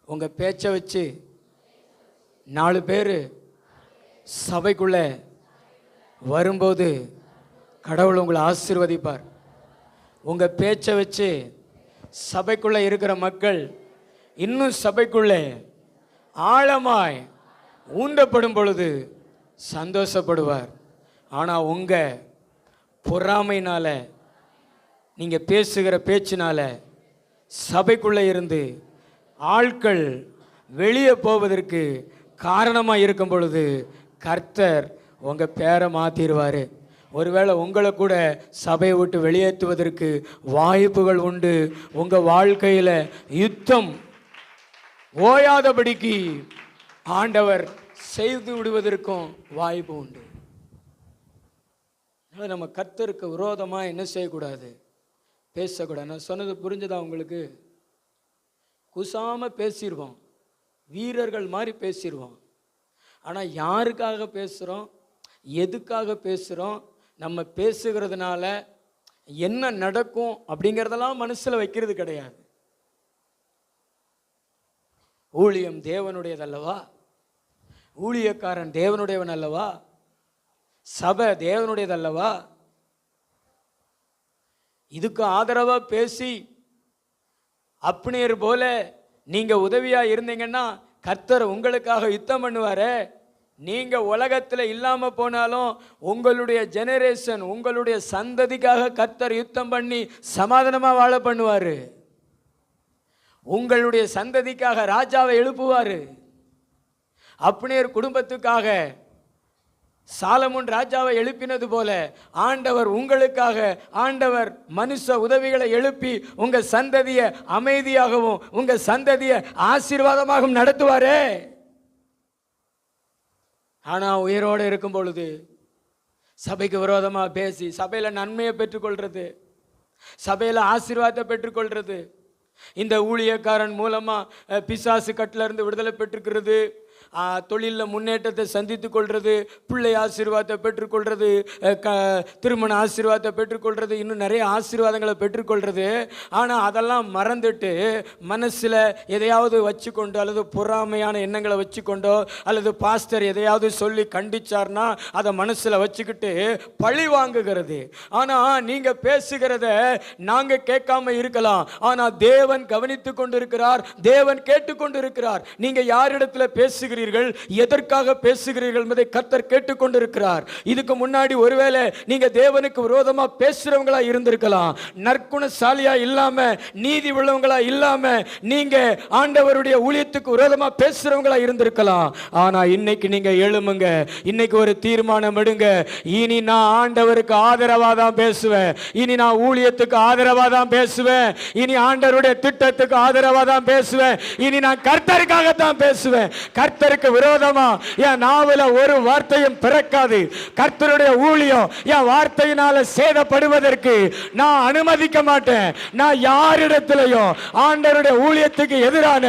உங்க பேச்சை வச்சு 4 பேர் சபைக்குள்ள வரும்போது கடவுள் உங்களை ஆசீர்வதிப்பார். உங்க பேச்சை வச்சு சபைக்குள்ள இருக்கிற மக்கள் இன்னும் சபைக்குள்ள ஆழமாய் ஊண்டப்படும் பொழுது சந்தோஷப்படுவார். ஆனால் உங்க பொறாமையினால, நீங்க பேசுகிற பேச்சினால சபைக்குள்ளே இருந்து ஆட்கள் வெளியே போவதற்கு காரணமாக இருக்கும் பொழுது கர்த்தர் உங்கள் பேரை மாற்றிடுவார். ஒருவேளை உங்களை கூட சபையை விட்டு வெளியேற்றுவதற்கு வாய்ப்புகள் உண்டு. உங்கள் வாழ்க்கையில் யுத்தம் ஓயாதபடிக்கு ஆண்டவர் செய்து விடுவதற்கும் வாய்ப்பு உண்டு. அதனால் நம்ம கர்த்தருக்கு விரோதமாக என்ன செய்யக்கூடாது? பேசக்கூடாது. நான் சொன்னது புரிஞ்சதா உங்களுக்கு? குசாமல் பேசிடுவோம், வீரர்கள் மாதிரி பேசிடுவோம். ஆனால் யாருக்காக பேசுகிறோம், எதுக்காக பேசுகிறோம், நம்ம பேசுகிறதுனால என்ன நடக்கும் அப்படிங்கிறதெல்லாம் மனசில் வைக்கிறது கிடையாது. ஊழியம் தேவனுடையதல்லவா? ஊழியக்காரன் தேவனுடையவன் அல்லவா? சபை தேவனுடையதல்லவா? இதுக்கு ஆதரவா பேசி அப்னேர் போல நீங்க உதவியா இருந்தீங்கன்னா கர்த்தர் உங்களுக்காக யுத்தம் பண்ணுவாரே. நீங்க உலகத்துல இல்லாம போனாலும் உங்களுடைய ஜெனரேஷன், உங்களுடைய சந்ததிக்காக கர்த்தர் யுத்தம் பண்ணி சமாதானமா வாழ பண்ணுவாரு. உங்களுடைய சந்ததிக்காக ராஜாவை எழுப்புவாரு. அப்னேர் குடும்பத்துக்காக சாலமோன் ராஜாவை எழுப்பினது போல ஆண்டவர் உங்களுக்காக ஆண்டவர் மனுஷ உதவிகளை எழுப்பி உங்க சந்ததியை அமைதியாகவும் உங்க சந்ததியை ஆசீர்வாதமாகவும் நடத்துவாரே. ஆனா உயிரோடு இருக்கும் பொழுது சபைக்கு விரோதமா பேசி சபையில நன்மையை பெற்றுக்கொள்றது, சபையில ஆசீர்வாதத்தை பெற்றுக்கொள்றது, இந்த ஊழியக்காரன் மூலமா பிசாசு கட்டில இருந்து விடுதலை பெற்றுக்கிறது, தொழிலில் முன்னேற்றத்தை சந்தித்து கொள்வது, பிள்ளை ஆசீர்வாதத்தை பெற்றுக்கொள்வது, திருமண ஆசீர்வாதத்தை பெற்றுக்கொள்வது, இன்னும் நிறைய ஆசீர்வாதங்களை பெற்றுக்கொள்வது. ஆனால் அதெல்லாம் மறந்துட்டு மனசில் எதையாவது வச்சுக்கொண்டு அல்லது பொறாமையான எண்ணங்களை வச்சுக்கொண்டோ அல்லது பாஸ்டர் எதையாவது சொல்லி கண்டிச்சார்னா அதை மனசில் வச்சுக்கிட்டு பழி வாங்குகிறது. ஆனால் நீங்கள் பேசுகிறத நாங்கள் கேட்காம இருக்கலாம், ஆனால் தேவன் கவனித்து கொண்டிருக்கிறார், தேவன் கேட்டுக்கொண்டு இருக்கிறார். நீங்கள் யாரிடத்தில் பேசுகிறீர்கள், எதற்காக பேசுகிறீர்கள் என்பதை கர்த்தர் கேட்டுக்கொண்டிருக்கிறார். இதுக்கு முன்னாடி ஒருவேளை நீங்க தேவனுக்கு விரோதமா பேசுறவங்களா இருந்திருக்கலாம், நற்குணசாலியா இல்லாம நீதி உள்ளவங்களா இல்லாம நீங்க ஆண்டவருடைய ஊழியத்துக்கு விரோதமா பேசுறவங்களா இருந்திருக்கலாம். ஆனா இன்னைக்கு நீங்க எழுமுங்க, இன்னைக்கு ஒரு தீர்மானம் எடுங்க. இனி நான் ஆண்டவருக்கு ஆதரவா தான் பேசுவேன், இனி நான் ஊழியத்துக்கு ஆதரவா தான் பேசுவேன், இனி ஆண்டவருடைய திட்டத்துக்கு ஆதரவா தான் பேசுவேன், இனி நான் கர்த்தருக்காக தான் பேசுவேன். கர்த்தருக்கு விரோதமா என் நாவில ஒரு வார்த்தையும் பிறக்காது. கர்த்தருடைய ஊழியம் என் வார்த்தையினால சேதப்படுவதற்கு நான் அனுமதிக்க மாட்டேன். நான் யாரிடத்திலையும் ஆண்டவருடைய ஊழியத்துக்கு எதிரான,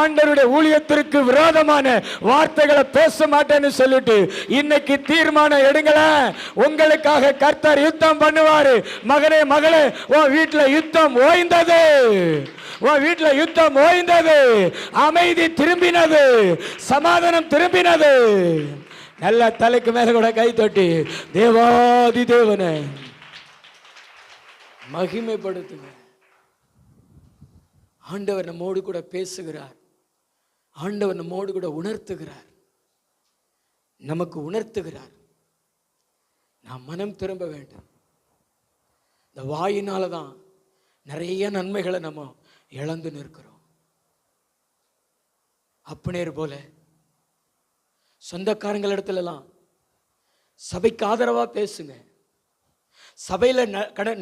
ஆண்டவருடைய ஊழியத்திற்கு விரோதமான வார்த்தைகளை பேச மாட்டேன்னு சொல்லிட்டு இன்னைக்கு தீர்மானம் எடுங்களேன். உங்களுக்காக கர்த்தர் யுத்தம் பண்ணுவாரு. மகனே மகளே, உன் வீட்டில் யுத்தம் ஓய்ந்தது, உன் வீட்டில் யுத்தம் ஓய்ந்தது, அமைதி திரும்பினது, சமாதானம் திரும்பினது. நல்ல தலைக்கு மேல கூட கை தட்டி தேவாதி தேவனை மகிமைப்படுத்துங்க. ஆண்டவர் நம்மோடு கூட பேசுகிறார், ஆண்டவர் நம்மோடு கூட உணர்த்துகிறார், நமக்கு உணர்த்துகிறார். நாம் மனம் திரும்ப வேண்டும். இந்த வாயினால தான் நிறைய நன்மைகளை நம்ம இழந்து நிற்கிறோம். அப்னேர் போல சொந்தக்காரங்களிடத்துலலாம் சபைக்கு ஆதரவா பேசுங்க, சபையில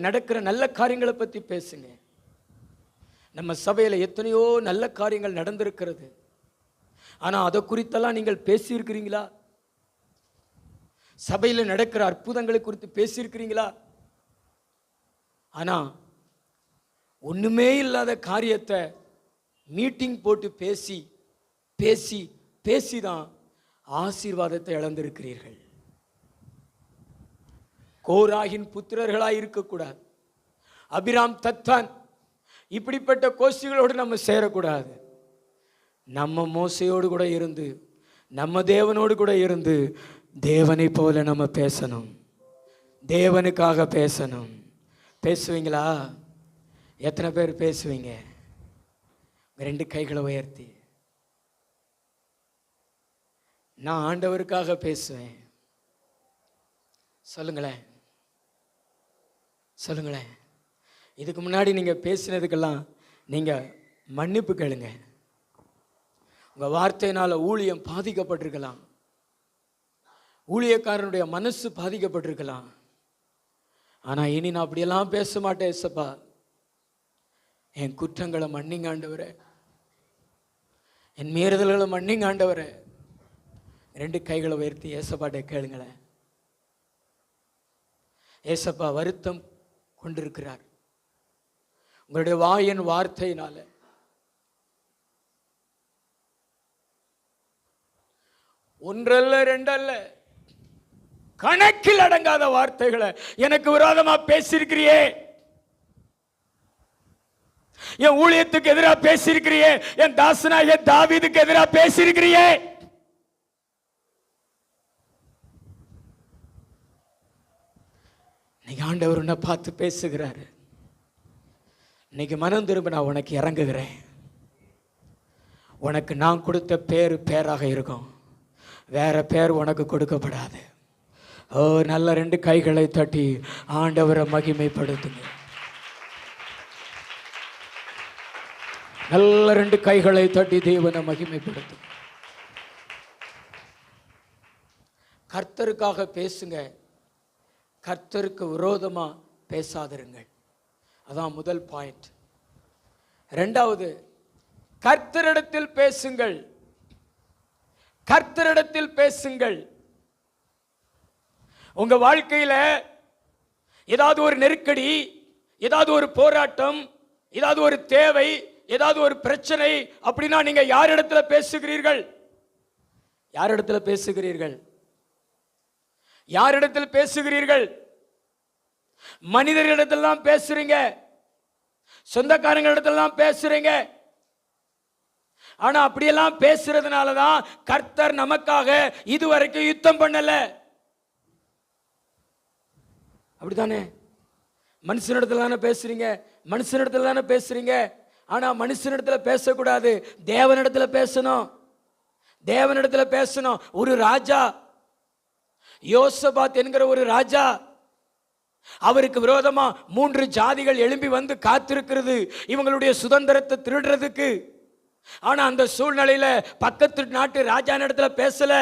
நடக்கிற நல்ல காரியங்களை பத்தி பேசுங்க. நம்ம சபையில எத்தனையோ நல்ல காரியங்கள் நடந்திருக்கிறது, ஆனா அதை குறித்தெல்லாம் நீங்கள் பேசியிருக்கிறீங்களா? சபையில நடக்கிற அற்புதங்களை குறித்து பேசியிருக்கிறீங்களா? ஆனா ஒண்ணுமே இல்லாத காரியத்தை மீட்டிங் போட்டு பேசி பேசி பேசி தான் ஆசீர்வாதத்தை இழந்திருக்கிறீர்கள். கோராகின் புத்திரர்களாய் இருக்கக்கூடாது. அபிராம், தத்தான் இப்படிப்பட்ட கோஷ்டிகளோடு நம்ம சேரக்கூடாது. நம்ம மோசையோடு கூட இருந்து, நம்ம தேவனோடு கூட இருந்து தேவனை போல நம்ம பேசணும், தேவனுக்காக பேசணும். பேசுவீங்களா? எத்தனை பேர் பேசுவீங்க? ரெண்டு கைகளை உயர்த்தி, நான் ஆண்டவருக்காக பேசுவேன். சொல்லுங்களேன், சொல்லுங்களேன். இதுக்கு முன்னாடி நீங்க பேசினதுக்கெல்லாம் நீங்க மன்னிப்பு கேளுங்க. உங்க வார்த்தையினால ஊழியம் பாதிக்கப்பட்டிருக்கலாம், ஊழியக்காரனுடைய மனசு பாதிக்கப்பட்டிருக்கலாம். ஆனா இனி நான் அப்படியெல்லாம் பேச மாட்டேன். ஏசப்பா, என் குற்றங்களை மன்னிங்க ஆண்டவரே, என் மீறுதல்களை மன்னிங்க ஆண்டவரே. ரெண்டு கைகளை உயர்த்தி ஏசப்பாட்டை கேளுங்களேன். ஏசப்பா வருத்தம் கொண்டிருக்கிறார் உங்களுடைய வாயின் வார்த்தையினால. ஒன்றல்ல ரெண்டல்ல, கணக்கில் அடங்காத வார்த்தைகளை எனக்கு விரோதமா பேசியிருக்கிறியே, என் ஊழியத்துக்கு எதிராக பேசியிருக்கிறியே, என் தாசனாகிய தாவீதுக்கு எதிராக பேசியிருக்கிறியே. இன்னைக்கு ஆண்டவர் உன்னை பார்த்து பேசுகிறாரு. இன்னைக்கு மனம் திரும்ப நான் உனக்கு இறங்குகிறேன். உனக்கு நான் கொடுத்த பேர் பேராக இருக்கும், வேற பேர் உனக்கு கொடுக்கப்படாது. ஓ, நல்ல 2 கைகளை தட்டி ஆண்டவரை மகிமைப்படுத்துங்க. நல்ல 2 கைகளை தட்டி தேவனை மகிமைப்படுத்துங்க. கர்த்தருக்காக பேசுங்க, கர்த்தருக்கு விரோதமா பேசாதிருங்கள். அதான் முதல் பாயிண்ட். 2வது, கர்த்தரிடத்தில் பேசுங்கள். கர்த்தரிடத்தில் பேசுங்கள். உங்க வாழ்க்கையில ஏதாவது ஒரு நெருக்கடி, ஏதாவது ஒரு போராட்டம், ஏதாவது ஒரு தேவை, ஏதாவது ஒரு பிரச்சனை அப்படின்னா நீங்க யாரிடத்துல பேசுகிறீர்கள்? யாரிடத்துல பேசுகிறீர்கள்? யாரிடத்தில் பேசுகிறீர்கள்? மனிதர்களிடத்தில் தான் பேசுறீங்க, சொந்தக்காரங்களிடத்தில் தான் பேசுறீங்க. ஆனா அப்படியெல்லாம் பேசுறதுனால தான் கர்த்தர் நமக்காக இதுவரைக்கும் யுத்தம் பண்ணல. அப்படித்தானே? மனுஷனிடத்துல தானே பேசுறீங்க, மனுஷனிடத்துல தானே பேசுறீங்க. ஆனா மனுஷனிடத்துல பேசக்கூடாது, தேவனிடத்துல பேசணும். தேவனிடத்துல பேசணும். ஒரு ராஜா, யோசபாத் என்கிற ஒரு ராஜா, அவருக்கு விரோதமா 3 ஜாதிகள் எழும்பி வந்து காத்திருக்கிறது இவங்களுடைய சுதந்திரத்தை திருடுறதுக்கு. ஆனா அந்த சூழ்நிலையில பக்கத்து நாட்டு ராஜா இடத்துல பேசல,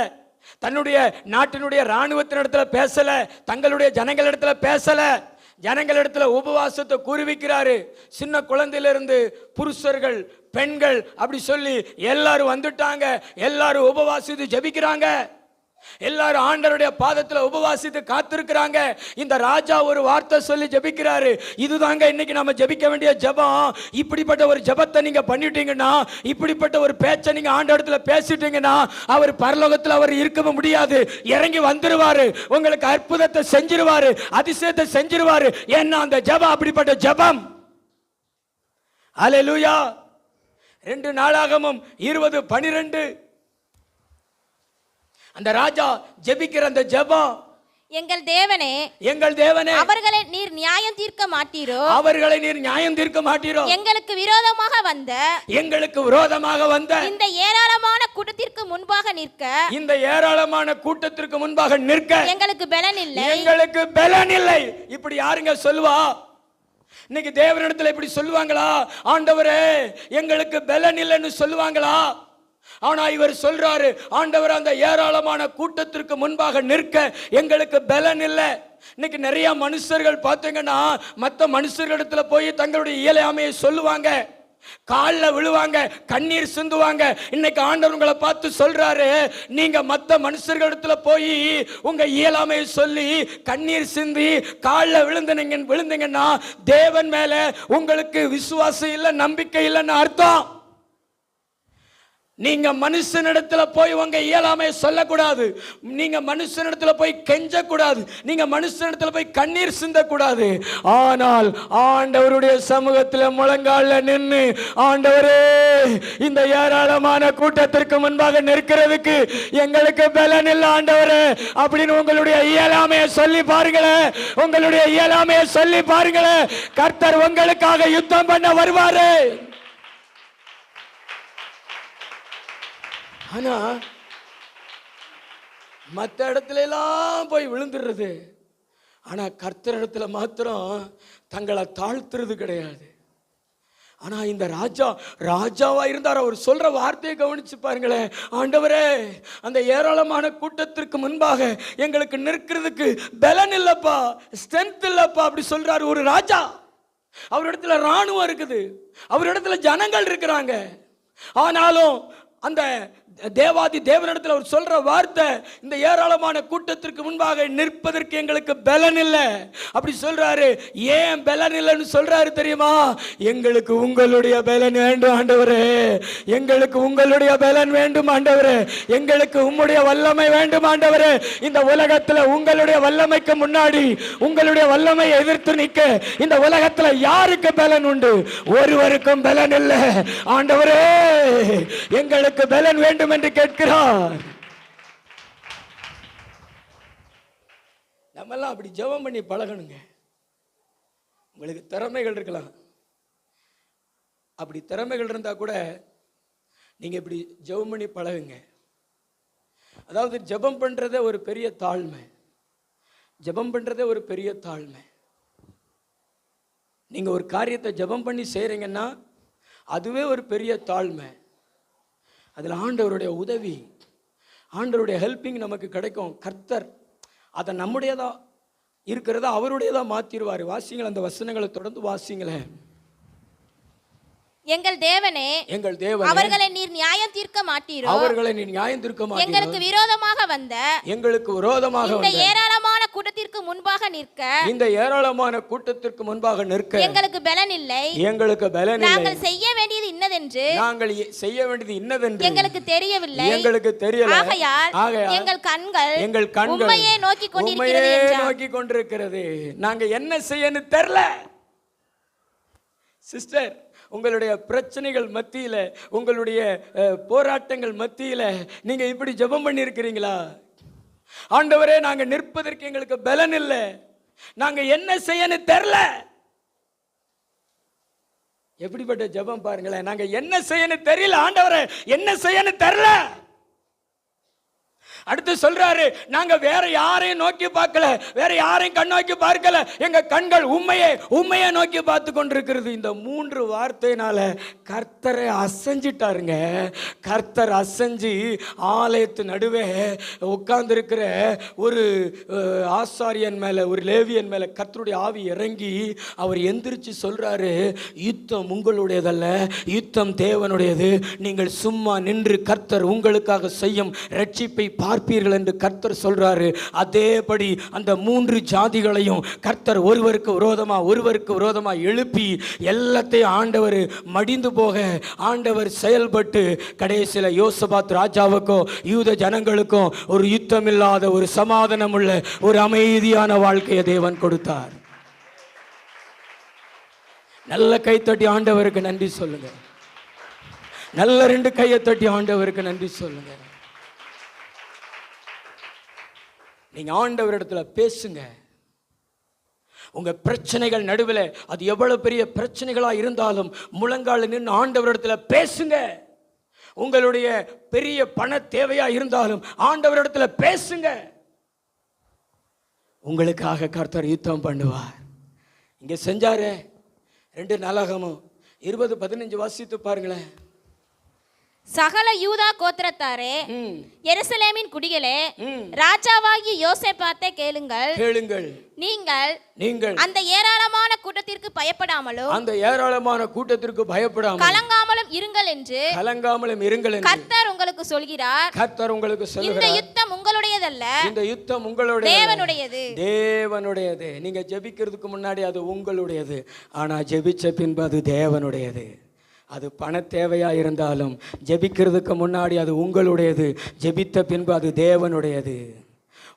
தன்னுடைய நாட்டினுடைய இராணுவத்தினிடத்துல பேசல, தங்களுடைய ஜனங்களிடத்துல பேசல. ஜனங்களிடத்துல உபவாசத்தை கூறுவிக்கிறாரு. சின்ன குழந்தையிலிருந்து புருஷர்கள், பெண்கள் அப்படி சொல்லி எல்லாரும் வந்துட்டாங்க. எல்லாரும் உபவாசித்து ஜெபிக்கிறாங்க. எல்லாரும் ஆண்டவருடைய பாதத்துல உபவாசித்து காத்திருக்கிறாங்க. இந்த ராஜா ஒரு வார்த்தை சொல்லி ஜெபிக்கிறாரு. இதுதாங்க இன்னைக்கு நம்ம ஜெபிக்க வேண்டிய ஜெபம். இப்படிப்பட்ட ஒரு ஜெபத்தை நீங்க பண்ணிட்டீங்கன்னா, இப்படிப்பட்ட ஒரு பேச்சை நீங்க ஆண்டவரத்துல பேசிட்டீங்கன்னா, அவர் பரலோகத்துல அவர் இருக்க முடியாது, இறங்கி வந்துருவாரு, உங்களுக்கு அற்புதத்தை செஞ்சிருவாரு, அதிசயத்தை செஞ்சிருவாரு. ஏன்னா அந்த ஜெபம் அப்படிப்பட்ட ஜெபம். அல்லேலூயா. 2 நாளாகமம் 20:12 அந்த ராஜா ஜெபிக்கிற அந்த ஜெபம், எங்கள் தேவனே, எங்கள் தேவனே, அவர்களை நீர் நியாயம் தீர்க்க மாட்டீரோ, அவர்களை நீர் நியாயம் தீர்க்க மாட்டீரோ, எங்களுக்கு விரோதமாக வந்த, எங்களுக்கு விரோதமாக வந்த இந்த ஏராளமான கூட்டத்திற்கு முன்பாக நிற்க, இந்த ஏராளமான கூட்டத்திற்கு முன்பாக நிற்க எங்களுக்கு பலன் இல்லை, எங்களுக்கு பலன் இல்லை. இப்படி யாருங்க சொல்லுவா? இன்னைக்கு தேவனிடத்துல இப்படி சொல்லுவாங்களா? ஆண்டவரே எங்களுக்கு பலன் இல்லைன்னு சொல்லுவாங்களா? ஆனா இவர் சொல்றாரு, ஆண்டவர் அந்த ஏராளமான கூட்டத்திற்கு முன்பாக நிற்க எங்களுக்கு பலன் இல்லை. இன்னைக்கு நிறைய மனுஷர்கள் பார்த்தீங்கன்னா மற்ற மனுஷர்களிடத்துல போய் தங்களுடைய இயலாமையை சொல்லுவாங்க, காலில் விழுவாங்க, கண்ணீர் சிந்துவாங்க. இன்னைக்கு ஆண்டவர் உங்களை பார்த்து சொல்றாரு, நீங்க மற்ற மனுஷர்களிடத்துல போய் உங்க இயலாமையை சொல்லி கண்ணீர் சிந்தி காலில் விழுந்தீங்கன்னா தேவன் மேல உங்களுக்கு விசுவாசம் இல்லை, நம்பிக்கை இல்லைன்னு அர்த்தம். நீங்க மனுஷனிடத்துல போய் உங்க இயலாமையை சொல்லக்கூடாது, நீங்க மனுஷனிடத்துல போய் கெஞ்சக்கூடாது, நீங்க மனுஷனிடத்துல போய் கண்ணீர் சிந்தக்கூடாது. ஆனால் ஆண்டவருடைய சமூகத்துல முழங்கால நின்று, ஆண்டவரே இந்த ஏராளமான கூட்டத்திற்கு முன்பாக நிற்கிறதுக்கு எங்களுக்கு பலன் இல்லை ஆண்டவரே அப்படின்னு உங்களுடைய இயலாமையை சொல்லி பாருங்களேன். உங்களுடைய இயலாமையை சொல்லி பாருங்களேன். கர்த்தர் உங்களுக்காக யுத்தம் பண்ண வருவாரு. ஆனா மற்ற இடத்துல எல்லாம் போய் விழுந்துடுறது, ஆனா கர்த்தர் இடத்துல மாத்திரம் தங்களை தாழ்த்துறது கிடையாது. ஆனா இந்த ராஜாவா இருந்தார். அவர் சொல்ற வார்த்தையை கவனிச்சு பாருங்களேன். ஆண்டவரே அந்த ஏராளமான கூட்டத்திற்கு முன்பாக எங்களுக்கு நிற்கிறதுக்கு பலன் இல்லப்பா, ஸ்ட்ரென்த் இல்லப்பா அப்படி சொல்றாரு ஒரு ராஜா. அவரிடத்துல ராணுவம் இருக்குது, அவரிடத்துல ஜனங்கள் இருக்கிறாங்க. ஆனாலும் அந்த தேவாதி தேவனிடத்தில் அவர் சொல்ற வார்த்தை, இந்த ஏராளமான கூட்டத்திற்கு முன்பாக நிற்பதற்கு எங்களுக்கு பலன் இல்லை அப்படி சொல்றாரு. ஏன் பலன் இல்லைன்னு சொல்றாரு தெரியுமா? எங்களுக்கு உங்களுடைய பலன் வேண்டும் ஆண்டவரே, எங்களுக்கு உங்களுடைய பலன் வேண்டும் ஆண்டவரே, எங்களுக்கு உம்முடைய வல்லமை வேண்டும் ஆண்டவரே. இந்த உலகத்துல உங்களுடைய வல்லமைக்கு முன்னாடி உங்களுடைய வல்லமையை எதிர்த்து நிற்க இந்த உலகத்துல யாருக்கு பலன் உண்டு? ஒருவருக்கும் பலன் இல்லை ஆண்டவரே, எங்களுக்கு பலன் வேண்டும் என்று கேட்கிறார். நம்ம எல்லாம் அப்படி ஜெபம் பண்ணி பழகணுங்க. உங்களுக்கு திறமைகள் இருக்கலாம். அப்படி திறமைகள் இருந்தால் கூட நீங்கள் இப்படி ஜெபம் பண்ணி பழகுங்க. அதாவது ஜெபம் பண்ணுறதே ஒரு பெரிய தாழ்மை. ஜெபம் பண்ணுறதே ஒரு பெரிய தாழ்மை. நீங்கள் ஒரு காரியத்தை ஜெபம் பண்ணி செய்கிறீங்கன்னா அதுவே ஒரு பெரிய தாழ்மை. அதில் ஆண்டவருடைய உதவி, ஆண்டவருடைய ஹெல்ப்பிங் நமக்கு கிடைக்கும். கர்த்தர் அதை நம்முடையதாக இருக்கிறத அவருடையதாக மாற்றிடுவார். வாசிங்கள், அந்த வசனங்களை தொடர்ந்து வாசிங்களேன். எங்கள் தேவனே, எங்கள் தேவனே, அவர்களை நீர் நியாயம் தீர்க்க மாட்டீரோ, அவர்களை நீர் நியாயம் தீர்க்க மாட்டீரோ, எங்களுக்கு விரோதமாக வந்த இந்த ஏராளமான கூட்டத்திற்கு முன்பாக நிற்க, இந்த ஏராளமான கூட்டத்திற்கு முன்பாக நிற்க எங்களுக்கு பலன் இல்லை. எங்களுக்கு பலன் இல்லை. நாங்கள் செய்ய வேண்டியது இன்னதென்று எங்களுக்கு தெரியவில்லை. எங்களுக்கு தெரியல. ஆகையால் எங்கள் கண்கள் உம்மையே நோக்கி கொண்டிருக்கிறது. நாங்க என்ன செய்யன்னு தெரியல. சிஸ்டர், உங்களுடைய பிரச்சனைகள் மத்தியில, உங்களுடைய போராட்டங்கள் மத்தியில நீங்க இப்படி ஜெபம் பண்ணி இருக்கிறீங்களா? ஆண்டவரே, நாங்க நிற்பதற்கு எங்களுக்கு பலன் இல்லை, நாங்க என்ன செய்யன்னு தெரியல. எப்படிப்பட்ட ஜெபம் பாருங்களேன். நாங்க என்ன செய்யன்னு தெரியல, ஆண்டவரே என்ன செய்யன்னு தெரியல. அடுத்து சொல்றாரு, நாங்க வேற யாரையும் நோக்கி பார்க்கல, வேற யாரையும் கண் நோக்கி பார்க்கல, எங்க கண்கள் உண்மையை நோக்கி பார்த்து கொண்டிருக்கிறது. இந்த 3 வார்த்தையினால கர்த்தரை அசைஞ்சிட்டாருங்க. கர்த்தர் அசைஞ்சு ஆலயத்து நடுவே உட்கார்ந்து இருக்கிற ஒரு ஆசாரியன் மேல, ஒரு லேவியன் மேல கர்த்தருடைய ஆவி இறங்கி அவர் எந்திரிச்சு சொல்றாரு, யுத்தம் உங்களுடையதல்ல, யுத்தம் தேவனுடையது. நீங்கள் சும்மா நின்று கர்த்தர் உங்களுக்காக செய்யும் ரட்சிப்பை பார்ப்பீர்கள் என்று கர்த்தர் சொல்றாரு. அதேபடி அந்த 3 ஜாதிகளையும் கர்த்தர் ஒருவருக்கு விரோதமா எழுப்பி எல்லாத்தையும் ஆண்டவர் மடிந்து போக ஆண்டவர் செயல்பட்டு கடைசியில் யோசபாத் ராஜாவுக்கும் யூத ஜனங்களுக்கும் ஒரு யுத்தம் இல்லாத, ஒரு சமாதானம் உள்ள, ஒரு அமைதியான வாழ்க்கையை தேவன் கொடுத்தார். நல்ல கைத்தட்டி ஆண்டவருக்கு நன்றி சொல்லுங்க. நல்ல 2 கையை தட்டி ஆண்டவருக்கு நன்றி சொல்லுங்க. நீங்க ஆண்டவரிடத்துல பேசுங்க. உங்க பிரச்சனைகள் நடுவில், அது எவ்வளவு பெரிய பிரச்சனைகளா இருந்தாலும் முழங்கால நின்று ஆண்டவரிடத்துல பேசுங்க. உங்களுடைய பெரிய பண தேவையா இருந்தாலும் ஆண்டவரிடத்துல பேசுங்க. உங்களுக்காக கர்த்தர் யுத்தம் பண்ணுவார். இங்க செஞ்சாரு. 2 நாளாகமம் 20:15 வாசித்து பாருங்களேன். சகல யூதா கோத்திரத்தாரே, எருசலேமின் குடிகளே, ராஜாவாகிய யோசேப்பாத்தை கேளுங்கள். நீங்கள் அந்த ஏராளமான கூட்டத்திற்கு பயப்படாமலும் கலங்காமலும் இருங்கள் என்று கர்த்தர் உங்களுக்கு சொல்கிறார். இந்த யுத்தம் உங்களுடையதல்ல, தேவனுடையது. நீங்க ஜெபிக்கிறதுக்கு முன்னாடி அது உங்களுடையது, ஆனா ஜெபிச்ச பின்பு அது தேவனுடையது. அது பண தேவையா இருந்தாலும் ஜெபிக்கிறதுக்கு முன்னாடி அது உங்களுடையது, ஜெபித்த பின்பு அது தேவனுடையது.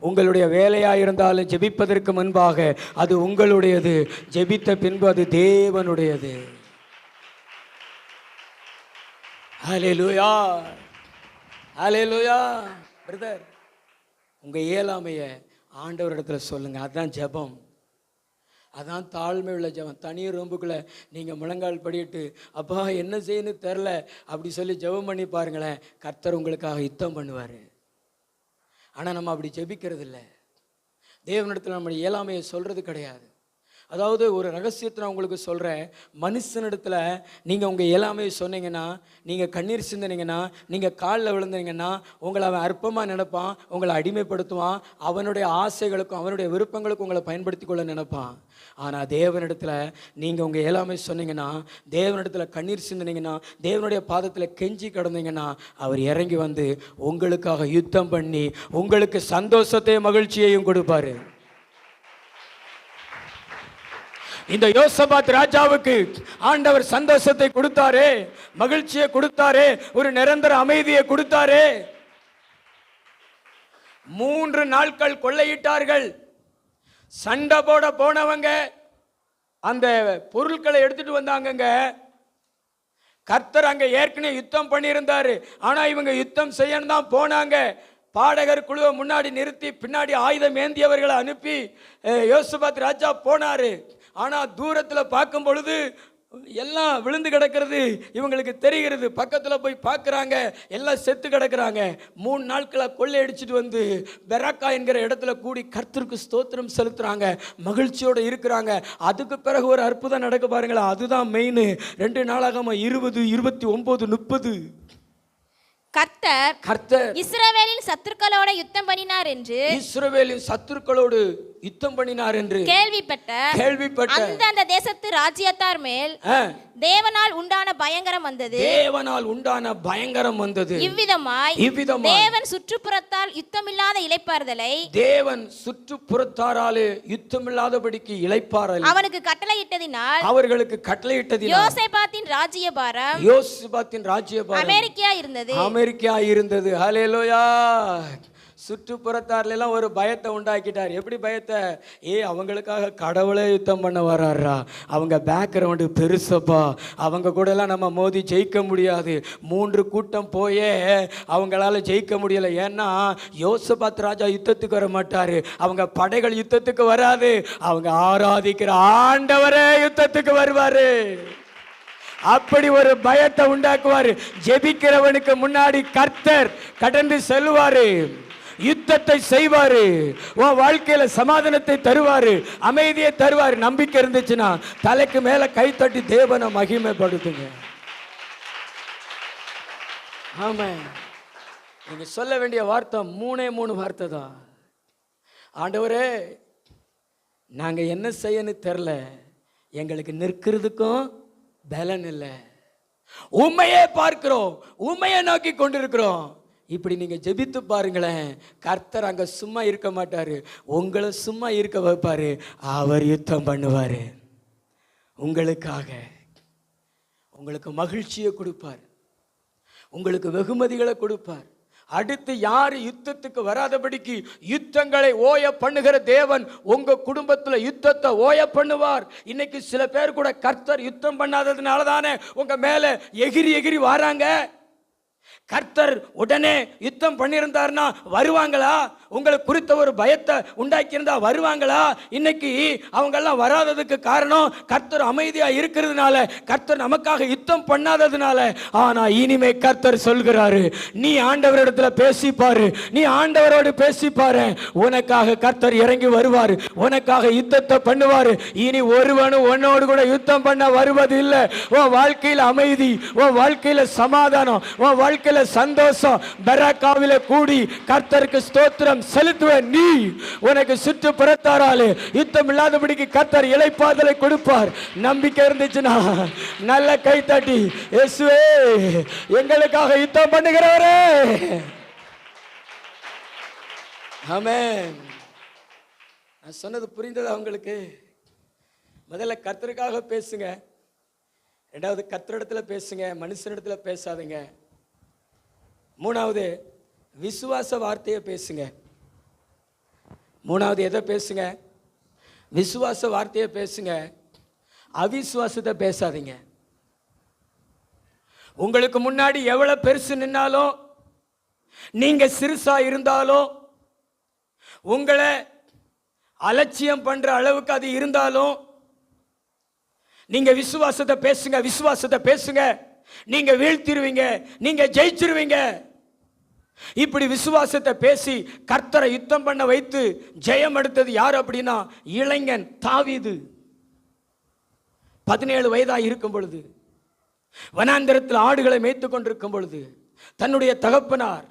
உங்களுடைய வேலையா இருந்தாலும் ஜெபிப்பதற்கு முன்பாக அது உங்களுடையது, ஜெபித்த பின்பு அது தேவனுடையது. ஹல்லேலூயா, ஹல்லேலூயா. பிரதர், உங்க இயலாமையை ஆண்டவரிடத்துல சொல்லுங்க. அதுதான் ஜெபம், அதான் தாழ்மை உள்ள ஜெபம். தனி ரூம்புக்குள்ளே நீங்கள் முழங்கால் படிட்டு அப்பா என்ன செய்யணும் தெரில அப்படி சொல்லி ஜெபம் பண்ணி பாருங்களேன், கர்த்தர் உங்களுக்காக யுத்தம் பண்ணுவார். ஆனால் நம்ம அப்படி ஜெபிக்கிறது இல்லை. தேவனிடத்தில் நம்முடைய இயலாமையை சொல்கிறது கிடையாது. அதாவது ஒரு ரகசியத்தை நான் உங்களுக்கு சொல்கிறேன். மனுஷனிடத்தில் நீங்கள் உங்கள் இயலாமையை சொன்னீங்கன்னா, நீங்கள் கண்ணீர் சிந்தினீங்கன்னா, நீங்கள் காலில் விழுந்தீங்கன்னா, உங்களை அவன் அற்பமாக நினைப்பான், உங்களை அடிமைப்படுத்துவான், அவனுடைய ஆசைகளுக்கும் அவனுடைய விருப்பங்களுக்கும் உங்களை பயன்படுத்தி கொள்ள நினைப்பான். ஆனால் தேவனிடத்தில் நீங்கள் உங்கள் இயலாமை சொன்னீங்கன்னா, தேவனிடத்தில் கண்ணீர் சிந்தினீங்கன்னா, தேவனுடைய பாதத்தில் கெஞ்சி கிடந்தீங்கன்னா, அவர் இறங்கி வந்து உங்களுக்காக யுத்தம் பண்ணி உங்களுக்கு சந்தோஷத்தையும் மகிழ்ச்சியையும் கொடுப்பாரு. இந்த யோசபாத் ராஜாவுக்கு ஆண்டவர் சந்தோஷத்தை கொடுத்தாரே, மகிழ்ச்சியை கொடுத்தாரே, ஒரு நிரந்தர அமைதியை கொடுத்தாரே. 3 நாட்கள் கொள்ளையிட்டார்கள். சண்டை போட போனவங்க அந்த பொருட்களை எடுத்துட்டு வந்தாங்க. கர்த்தர் அங்க ஏற்கனவே யுத்தம் பண்ணியிருந்தாரு. ஆனா இவங்க யுத்தம் செய்யணும் தான் போனாங்க. பாடகர் குழுவை முன்னாடி நிறுத்தி பின்னாடி ஆயுதம் ஏந்தியவர்களை அனுப்பி யோசபாத் ராஜா போனாரு. ஆனால் தூரத்தில் பார்க்கும் பொழுது எல்லாம் விழுந்து கிடக்கிறது இவங்களுக்கு தெரிகிறது. பக்கத்தில் போய் பார்க்குறாங்க, எல்லாம் செத்து கிடக்கிறாங்க. 3 நாட்களாக கொள்ளையடிச்சிட்டு வந்து பெராக்கா என்கிற இடத்துல கூடி கர்த்தருக்கு ஸ்தோத்திரம் செலுத்துறாங்க, மகிழ்ச்சியோடு இருக்கிறாங்க. அதுக்கு பிறகு ஒரு அற்புதம் நடக்க பாருங்களா, அதுதான் மெயின். 2 நாளாகமா 20, 29, 30 கர்த்தர் இஸ்ரவேலின் சத்துருக்களோட யுத்தம் பண்ணினார் என்று கேள்விப்பட்ட அந்த தேசத்து ராஜ்யத்தார் மேல் தேவனால் உண்டான பயங்கரம் வந்தது. இவ்விதமாய் தேவன் சுற்றுப்புறத்தால் யுத்தமில்லாத இளைப்பாறுதலை யுத்தமில்லாதபடிக்கு இளைப்பாறல் அவனுக்கு கட்டளையிட்டதினால் அவர்களுக்கு கட்டளையிட்டதினால் யோசேபாத்தின் ராஜ்யபாரம் அமெரிக்கா இருந்தது. ஹல்லேலூயா. சுற்றுப்புறத்தார்ல எல்லாம் ஒரு பயத்தை உண்டாக்கிட்டார். எப்படி பயத்தை? அவங்களுக்காக கடவுளே யுத்தம் பண்ண வர்றாரா, அவங்க பேக்ரவுண்டு பெருசப்பா, அவங்க கூட எல்லாம் நம்ம மோதி ஜெயிக்க முடியாது. 3 கூட்டம் போயே அவங்களால ஜெயிக்க முடியல. ஏன்னா யோசபாத் ராஜா யுத்தத்துக்கு வர மாட்டாரு, அவங்க படைகள் யுத்தத்துக்கு வராது, அவங்க ஆராதிக்கிற ஆண்டவரே யுத்தத்துக்கு வருவாரு. அப்படி ஒரு பயத்தை உண்டாக்குவாரு. ஜெபிக்கிறவனுக்கு முன்னாடி கர்த்தர் கடந்து செல்வாரு, யுத்தத்தை செய்வாரு, உன் வாழ்க்கையில சமாதானத்தை தருவாரு, அமைதியை தருவாரு. நம்பிக்கை இருந்துச்சுன்னா தலைக்கு மேல கை தட்டி தேவனை மகிமைப்படுத்துங்க. ஆமா, நீங்க சொல்ல வேண்டிய வார்த்தை 3 வார்த்தை தான். ஆண்டவரே, நாங்க என்ன செய்யன்னு தெரியல, எங்களுக்கு நிற்கிறதுக்கும் பலன் இல்லை, உண்மையே பார்க்கிறோம், உண்மையை நோக்கி கொண்டிருக்கிறோம். இப்படி நீங்க ஜெபித்து பாருங்களேன், கர்த்தர் அங்க சும்மா இருக்க மாட்டாரு, உங்களை சும்மா இருக்க வைப்பாரு. அவர் யுத்தம் பண்ணுவாரு உங்களுக்காக. உங்களுக்கு மகிழ்ச்சியை கொடுப்பார், உங்களுக்கு வெகுமதிகளை கொடுப்பார். அடுத்து யாரு யுத்தத்துக்கு வராதபடிக்கு யுத்தங்களை ஓய பண்ணுகிற தேவன் உங்க குடும்பத்தில் யுத்தத்தை ஓய பண்ணுவார். இன்னைக்கு சில பேர் கூட கர்த்தர் யுத்தம் பண்ணாததுனால தானே உங்க மேல எகிரி வராங்க. கர்த்தர் உடனே யுத்தம் பண்ணியிருந்தார்னா வருவாங்களா? உங்களை குறித்த ஒரு பயத்தை உண்டாக்கியிருந்தா வருவாங்களா? இன்னைக்கு அவங்கெல்லாம் வராததுக்கு காரணம் கர்த்தர் அமைதியா இருக்கிறதுனால, கர்த்தர் நமக்காக யுத்தம் பண்ணாததுனால. ஆனா இனிமே கர்த்தர் சொல்கிறாரு, நீ ஆண்டவரிடத்துல பேசிப்பாரு, நீ ஆண்டவரோடு பேசிப்பாரு, உனக்காக கர்த்தர் இறங்கி வருவாரு, உனக்காக யுத்தத்தை பண்ணுவாரு. இனி ஒருவனும் உன்னோடு கூட யுத்தம் பண்ண வருவது இல்லை. உன் வாழ்க்கையில் அமைதி, உன் வாழ்க்கையில சமாதானம், உன் வாழ்க்கையில சந்தோஷம், பெராக்காவில கூடி கர்த்தருக்கு ஸ்தோத்திரம் செலுத்துவேன். நீ உனக்கு சுற்றுப்புறத்தாராலே யுத்தம் இல்லாதபடிக்கு கர்த்தர் இளைப்பாறுதலை கொடுப்பார். நம்பிக்கை இருந்துச்சுன்னா நல்ல கை தட்டி, இயேசுவே எங்களுக்காக யுத்தம் பண்ணுகிறவரே. ஆமென். நான் சொன்னது புரிந்தது அவங்களுக்கு? முதல்ல கர்த்தருக்காக பேசுங்க, 2வது கர்த்தரிடத்துல பேசுங்க, மனுஷனிடத்துல பேசாதீங்க. 3வது விசுவாச வார்த்தையை பேசுங்க. 3வது எதை பேசுங்க? விசுவாச வார்த்தையை பேசுங்க, அவிசுவாசத்தை பேசாதீங்க. உங்களுக்கு முன்னாடி எவ்வளவு பெருசு நின்னாலும், நீங்க சிறுசா இருந்தாலும், உங்களை அலட்சியம் பண்ற அளவுக்கு அது இருந்தாலும், நீங்க விசுவாசத்தை பேசுங்க, விசுவாசத்தை பேசுங்க. நீங்க வீழ்த்திடுவீங்க, நீங்க ஜெயிச்சிருவீங்க. இப்படி விசுவாசத்தை பேசி கர்த்தரை யுத்தம் பண்ண வைத்து ஜெயம் எடுத்தது யார் அப்படின்னா இளைஞன் தாவீது. 17 வயதாக இருக்கும் பொழுது, வனாந்தரத்தில் ஆடுகளை மேய்த்து கொண்டிருக்கும் பொழுது, தன்னுடைய தகப்பனார்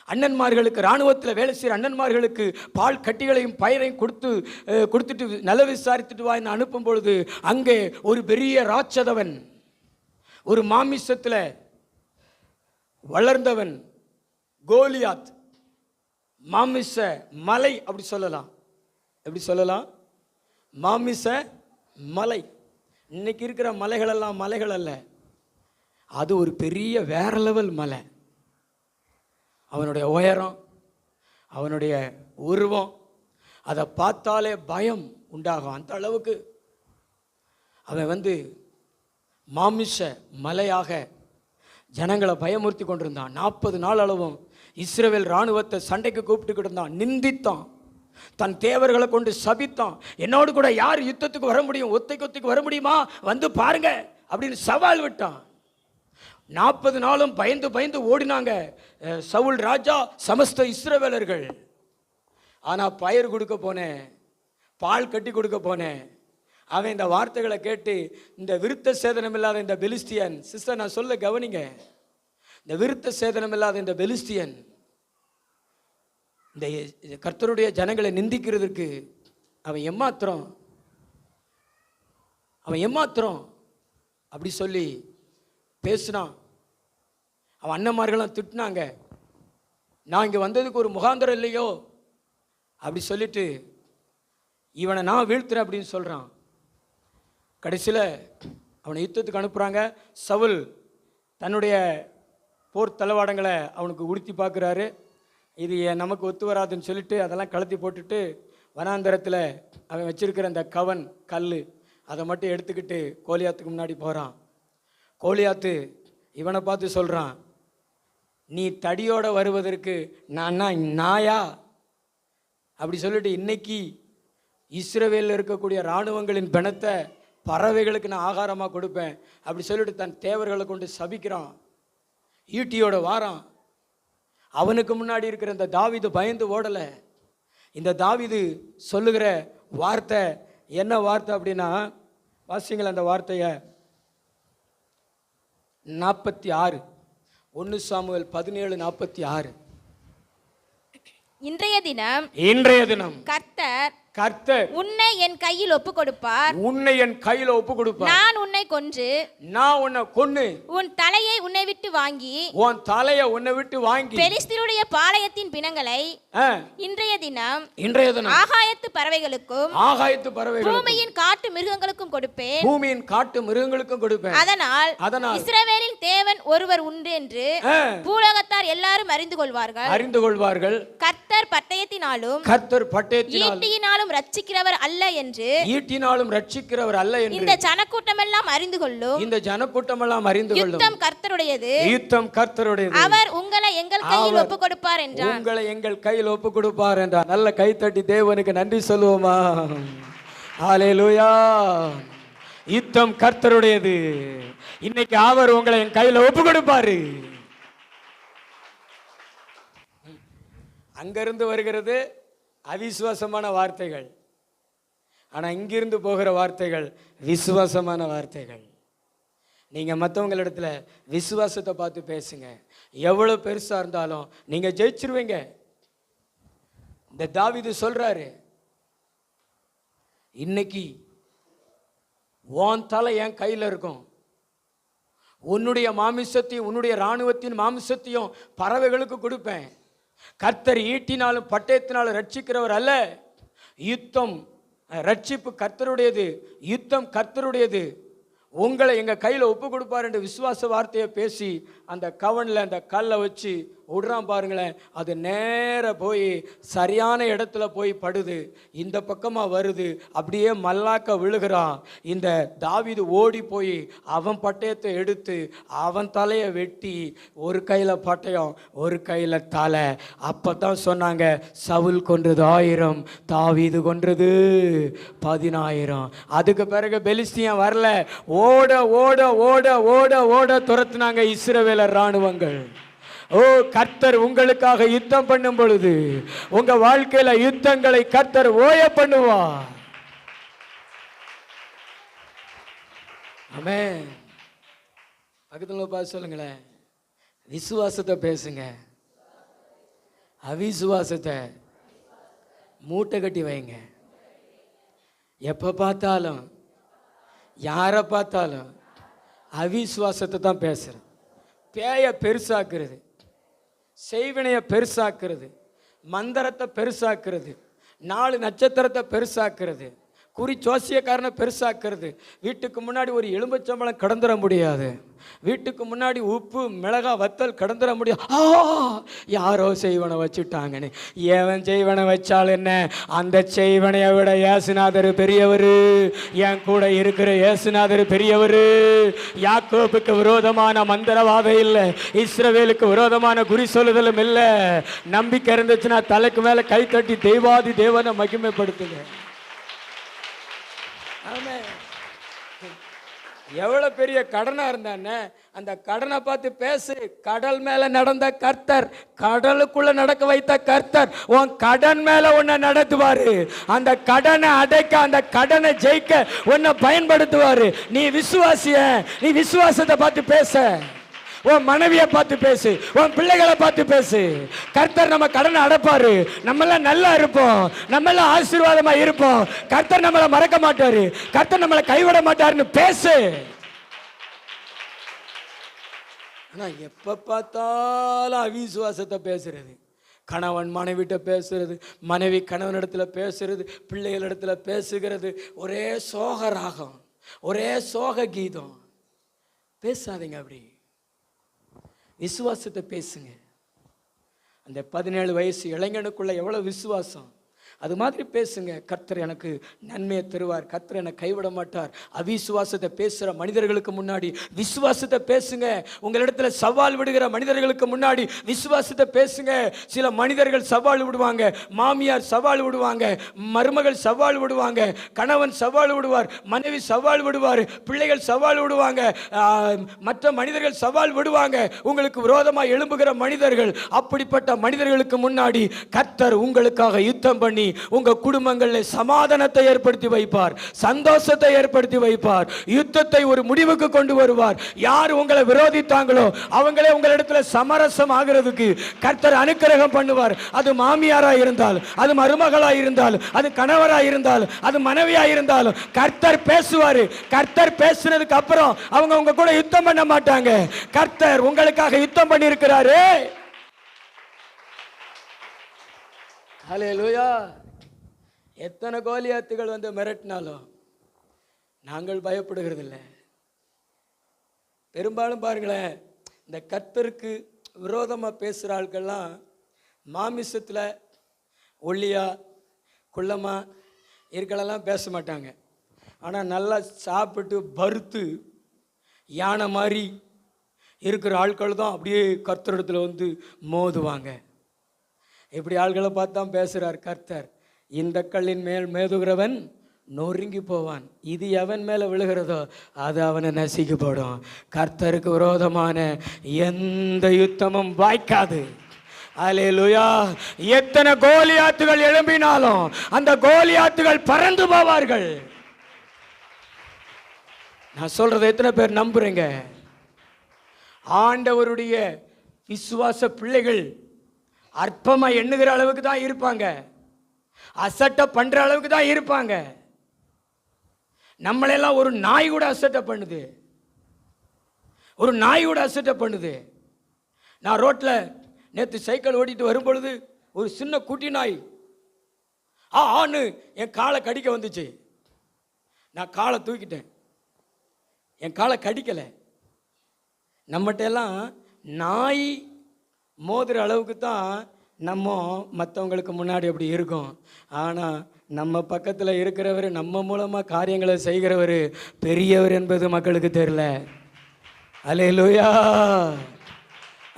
அண்ணன்மார்களுக்கு, இராணுவத்தில் வேலை செய்கிற அண்ணன்மார்களுக்கு பால் கட்டிகளையும் பயிரையும் கொடுத்துட்டு நல விசாரித்துட்டு வா என்று அனுப்பும் பொழுது, அங்கே ஒரு பெரிய ராட்சதவன், ஒரு மாமிசத்தில் வளர்ந்தவன் கோலியாத், மாமிச மலை அப்படி சொல்லலாம். எப்படி சொல்லலாம்? மாமிச மலை. இன்னைக்கு இருக்கிற மலைகள் எல்லாம் மலைகள் அல்ல, அது ஒரு பெரிய வேற லெவல் மலை. அவனுடைய உயரம், அவனுடைய உருவம், அதை பார்த்தாலே பயம் உண்டாகும். அந்த அளவுக்கு அவன் மாமிச மலையாக ஜனங்களை பயமுறுத்தி கொண்டிருந்தான். 40 நாள் அளவும் இஸ்ரவேல் இராணுவத்தை சண்டைக்கு கூப்பிட்டுக்கிட்டு இருந்தான், நிந்தித்தான். தன் தேவர்களை கொண்டு சபித்தான். என்னோடு கூட யார் யுத்தத்துக்கு வர முடியும், ஒத்தைக்கு வர முடியுமா, வந்து பாருங்க அப்படின்னு சவால் விட்டான். 40 நாளும் பயந்து பயந்து ஓடினாங்க சவுல் ராஜா, சமஸ்த இஸ்ரவேலர்கள். ஆனால் பயிர் கொடுக்க போனேன், பால் கட்டி கொடுக்க போனேன். அவன் இந்த வார்த்தைகளை கேட்டு, இந்த விருத்த சேதனம் இல்லாத இந்த பெலிஸ்தியன், சிஸ்டர் நான் சொல்ல கவனிங்க, இந்த விருத்த சேதனம் இல்லாத இந்த பெலிஸ்தியன் இந்த கர்த்தருடைய ஜனங்களை நிந்திக்கிறதுக்கு அவன் ஏமாத்திரம் அப்படி சொல்லி பேசினான். அவன் அண்ணன்மார்களும் திட்டினாங்க, நான் இங்கே வந்ததுக்கு ஒரு முகாந்திரம் இல்லையோ அப்படி சொல்லிட்டு இவனை நான் வீழ்த்துறேன் அப்படின்னு சொல்கிறான். கடைசியில் அவனை யுத்தத்துக்கு அனுப்புகிறாங்க. சவுல் தன்னுடைய போர் தளவாடங்களை அவனுக்கு உடுத்தி பார்க்குறாரு. இது நமக்கு ஒத்து வராதுன்னு சொல்லிட்டு அதெல்லாம் கலத்தி போட்டுட்டு வனாந்தரத்தில் அவன் வச்சிருக்கிற அந்த கவன் கல் அதை மட்டும் எடுத்துக்கிட்டு கோலியாத்துக்கு முன்னாடி போகிறான். கோலியாத்து இவனை பார்த்து சொல்கிறான், நீ தடியோடு வருவதற்கு நான் நாயா அப்படி சொல்லிட்டு, இன்னைக்கு இஸ்ரவேலில் இருக்கக்கூடிய இராணுவங்களின் பணத்தை பறவைகளுக்கு நான் ஆகாரமாக கொடுப்பேன் அப்படி சொல்லிட்டு தன் தேவர்களை கொண்டு சபிக்கிறான். ஈட்டியோட வாரான். அவனுக்கு முன்னாடி இருக்கிற இந்த தாவீது பயந்து ஓடலை. இந்த தாவீது சொல்லுகிற வார்த்தை என்ன வார்த்தை அப்படின்னா, வாசிங்கள அந்த வார்த்தையை 46 1 சாமுவேல் 17:46. இன்றைய தினம் கர்த்தர் உன்னை என் கையில் ஒப்பு கொடுப்பார். நான் உன்னை கொன்று உன் தலையை உன்னை விட்டு வாங்கி பெலிஸ்தருடைய பாளையத்தின் பிணங்களை இன்றைய தினம் ஆகாயத்து பறவைகளுக்கும் பூமியின் காட்டு மிருகங்களுக்கும் கொடுப்பேன். அதனால் இஸ்ரவேலின் தேவன் ஒருவர் உண்டு என்று பூலோகத்தார் எல்லாரும் அறிந்து கொள்வார்கள். கர்த்தர் பட்டயத்தினாலும் ஈட்டியினாலும் ரட்சிக்கிறவர் அல்ல என்று இந்த ஜனக்கூட்டம் எல்லாம் அறிந்து கொள்ளும். யுத்தம் கர்த்தருடையது. அவர் உங்களை எங்கள் கையில் ஒப்பு கொடுப்பார் என்றார். நல்ல கைத்தட்டி தேவனுக்கு நன்றி சொல்லுவோமா? ஹல்லேலூயா. யுத்தம் கர்த்தருடையது. இன்னைக்கு அவர் உங்களை என் கையில் ஒப்பு கொடுப்பாரு. அங்கிருந்து வருகிறது அவிசுவாசமான வார்த்தைகள், ஆனால் இங்கிருந்து போகிற வார்த்தைகள் விசுவாசமான வார்த்தைகள். நீங்கள் மற்றவங்களிடத்துல விசுவாசத்தை பார்த்து பேசுங்க. எவ்வளோ பெருசாக இருந்தாலும் நீங்கள் ஜெயிச்சிருவீங்க. இந்த தாவீது சொல்றாரு, இன்னைக்கு உன் தலை என் கையில் இருக்கும், உன்னுடைய மாமிசத்தையும் உன்னுடைய இராணுவத்தின் மாமிசத்தையும் பறவைகளுக்கு கொடுப்பேன். கர்த்தர் ஈட்டினாலும் பட்டயத்தினாலும் ரட்சிக்கிறவர் அல்ல. யுத்தம் ரட்சிப்பு கர்த்தருடையது, யுத்தம் கர்த்தருடையது. உங்களை எங்கள் கையில் ஒப்பு கொடுப்பார் என்று விசுவாச வார்த்தையை பேசி அந்த கவனில் அந்த கல்லை வச்சு விடுறான் பாருங்களேன். அது நேர போய் சரியான இடத்துல போய் படுது. இந்த பக்கமாக வருது, அப்படியே மல்லாக்க விழுகிறான். இந்த தாவீது ஓடி போய் அவன் பட்டயத்தை எடுத்து அவன் தலையை வெட்டி, ஒரு கையில் பட்டயம் ஒரு கையில் தலை. அப்போ தான் சொன்னாங்க, சவுல் கொன்றது 1000, தாவீது கொன்றது 10000. அதுக்கு பிறகு பெலிஸ்தியன் வரல. ஓட ஓட ஓட ஓட ஓட துரத்துனாங்க இஸ்ரவேலர் இராணுவங்கள். ஓ, கர்த்தர் உங்களுக்காக யுத்தம் பண்ணும் பொழுது உங்க வாழ்க்கையில யுத்தங்களை கர்த்தர் ஓய பண்ணுவார். ஆமென். பக்கத்துல பார்த்து சொல்லுங்களேன், விசுவாசத்தை பேசுங்க, அவிசுவாசத்தை மூட்டை கட்டி வைங்க. எப்ப பார்த்தாலும் யாரை பார்த்தாலும் அவிசுவாசத்தை தான் பேசுறது. பேய பெருசாக்குறது, செய்வினையை பெருசாக்குறது, மந்திரத்தை பெருசாக்குறது, 4 நட்சத்திரத்தை பெருசாக்குறது, குறி ஜோசியக்காரனை பெருசாக்குறது. வீட்டுக்கு முன்னாடி ஒரு எலும்புச்சம்பளம் கடந்துட முடியாது. வீட்டுக்கு முன்னாடி உப்பு மிளகா வத்தல் கடந்துட முடியாது. யாரோ செய்வனை வச்சுட்டாங்கன்னு. ஏவன் செய்வனை வச்சால் என்ன, அந்த செய்வனையை விட இயேசுநாதர் பெரியவர். என் கூட இருக்கிற இயேசுநாதர் பெரியவர். யாக்கோபுக்கு விரோதமான மந்திரவாதம் இல்லை, இஸ்ரவேலுக்கு விரோதமான குறி சொல்லுதலும் இல்லை. நம்பிக்கை இருந்துச்சுன்னா தலைக்கு மேல கை தட்டி தெய்வாதி தேவனை மகிமைப்படுத்துங்க. எவ்வளவு பெரிய கடனா இருந்தானே, அந்த கடனை பார்த்து பேசு. கடல் மேல நடந்த கர்த்தர், கடலுக்குள்ள நடக்க வைத்த கர்த்தர் உன் கடன் மேல உன்னை நடத்துவாரு. அந்த கடனை அடைக்க, அந்த கடனை ஜெயிக்க உன்னை பயன்படுத்துவாரு. நீ விசுவாசிய, நீ விசுவாசத்தை பார்த்து பேச. உன் மனைவியை பார்த்து பேசு, உன் பிள்ளைகளை பார்த்து பேசு. கர்த்தர் நம்ம கடனை அடைப்பாரு. நம்மளாம் நல்லா இருப்போம், நம்மளாம் ஆசீர்வாதமா இருப்போம். கர்த்தர் நம்மளை மறக்க மாட்டாரு, கர்த்தர் நம்மளை கைவிட மாட்டாருன்னு பேசு. ஆனா எப்ப பார்த்தாலும் அவிசுவாசத்தை பேசுறது. கணவன் மனைவிட்ட பேசுறது, மனைவி கணவனிடத்துல பேசுறது, பிள்ளைகளிடத்துல பேசுகிறது. ஒரே சோக ராகம், ஒரே சோக கீதம். பேசாதீங்க. அப்படி விசுவாசத்தை பேசுங்க. அந்த 17 வயசு இளைஞனுக்குள்ள எவ்வளவு விசுவாசம், அது மாதிரி பேசுங்க. கர்த்தர் எனக்கு நன்மையை தருவார், கர்த்தர் என்னை கைவிட மாட்டார். அவிசுவாசத்தை பேசுகிற மனிதர்களுக்கு முன்னாடி விசுவாசத்தை பேசுங்க. உங்களிடத்துல சவால் விடுகிற மனிதர்களுக்கு முன்னாடி விசுவாசத்தை பேசுங்க. சில மனிதர்கள் சவால் விடுவாங்க, மாமியார் சவால் விடுவாங்க, மருமகள் சவால் விடுவாங்க, கணவன் சவால் விடுவார், மனைவி சவால் விடுவார், பிள்ளைகள் சவால் விடுவாங்க, மற்ற மனிதர்கள் சவால் விடுவாங்க. உங்களுக்கு விரோதமாக எழும்புகிற மனிதர்கள், அப்படிப்பட்ட மனிதர்களுக்கு முன்னாடி கர்த்தர் உங்களுக்காக யுத்தம் பண்ணி உங்க குடும்பங்களில் சமாதானத்தை ஏற்படுத்தி வைப்பார், சந்தோஷத்தை ஏற்படுத்தி வைப்பார், யுத்தத்தை ஒரு முடிவுக்கு கொண்டு வருவார். யார் உங்களை விரோதித்தாங்களோ அவங்களே உங்களிடத்துல சமரசம் ஆகிறதுக்கு கர்த்தர் அனுக்கிரகம் பண்ணுவார். அது மாமியாரா இருந்தால், அது மருமகளா இருந்தால், அது கணவரா இருந்தால், அது மனைவியா இருந்தாலும் கர்த்தர் பேசுவார். கர்த்தர் பேசுனதுக்கு அப்புறம் அவங்க உங்க கூட யுத்தம் பண்ண மாட்டாங்க. கர்த்தர் உங்களுக்காக யுத்தம் பண்ணி இருக்கிறாரு. ஹல்லேலூயா. எத்தனை கோலியாத்துகள் வந்து மிரட்டினாலும் நாங்கள் பயப்படுகிறது இல்லை. பெரும்பாலும் பாருங்களேன், இந்த கர்த்தருக்கு விரோதமாக பேசுகிற ஆட்கள்லாம் மாமிசத்தில் ஒல்லியா குள்ளமா இருக்கலெல்லாம் பேச மாட்டாங்க. ஆனால் நல்லா சாப்பிட்டு பருத்து யானை மாதிரி இருக்கிற ஆட்கள் தான் அப்படியே கர்த்தரிடத்தில் வந்து மோதுவாங்க. இப்படி ஆள்களை பார்த்து தான் பேசுகிறார் கர்த்தர். இந்த கல்லின் மேல் மேதுகிறவன் நொறுங்கி போவான், இது எவன் மேலே விழுகிறதோ அது அவனை நசிக்கப்படும். கர்த்தருக்கு விரோதமான எந்த யுத்தமும் வாய்க்காது. அல்லேலூயா. எத்தனை கோலியாத்துகள் எழும்பினாலும் அந்த கோலியாத்துகள் பறந்து போவார்கள். நான் சொல்றதை எத்தனை பேர் நம்புறீங்க? ஆண்டவருடைய விசுவாச பிள்ளைகள் அற்பமா எண்ணுகிற அளவுக்கு தான் இருப்பாங்க, அசட்டை பண்ற அளவுக்கு தான் இருப்பாங்க. நம்மளெல்லாம் ஒரு நாய் கூட அசட்டை பண்ணுது, ஒரு நாய் கூட அசட்டை பண்ணுது. நான் ரோட்ல நேற்று சைக்கிள் ஓட்டிட்டு வரும் பொழுது ஒரு சின்ன குட்டி நாய் ஆன்னு என் காலை கடிக்க வந்துச்சு. நான் காலை தூக்கிட்டேன், என் காலை கடிக்கல. நம்மகிட்ட எல்லாம் நாய் மோதுற அளவுக்கு தான் நம்ம மற்றவங்களுக்கு முன்னாடி அப்படி இருக்கும். ஆனால் நம்ம பக்கத்தில் இருக்கிறவர், நம்ம மூலமாக காரியங்களை செய்கிறவர் பெரியவர் என்பது மக்களுக்கு தெரியல. அல்லேலூயா,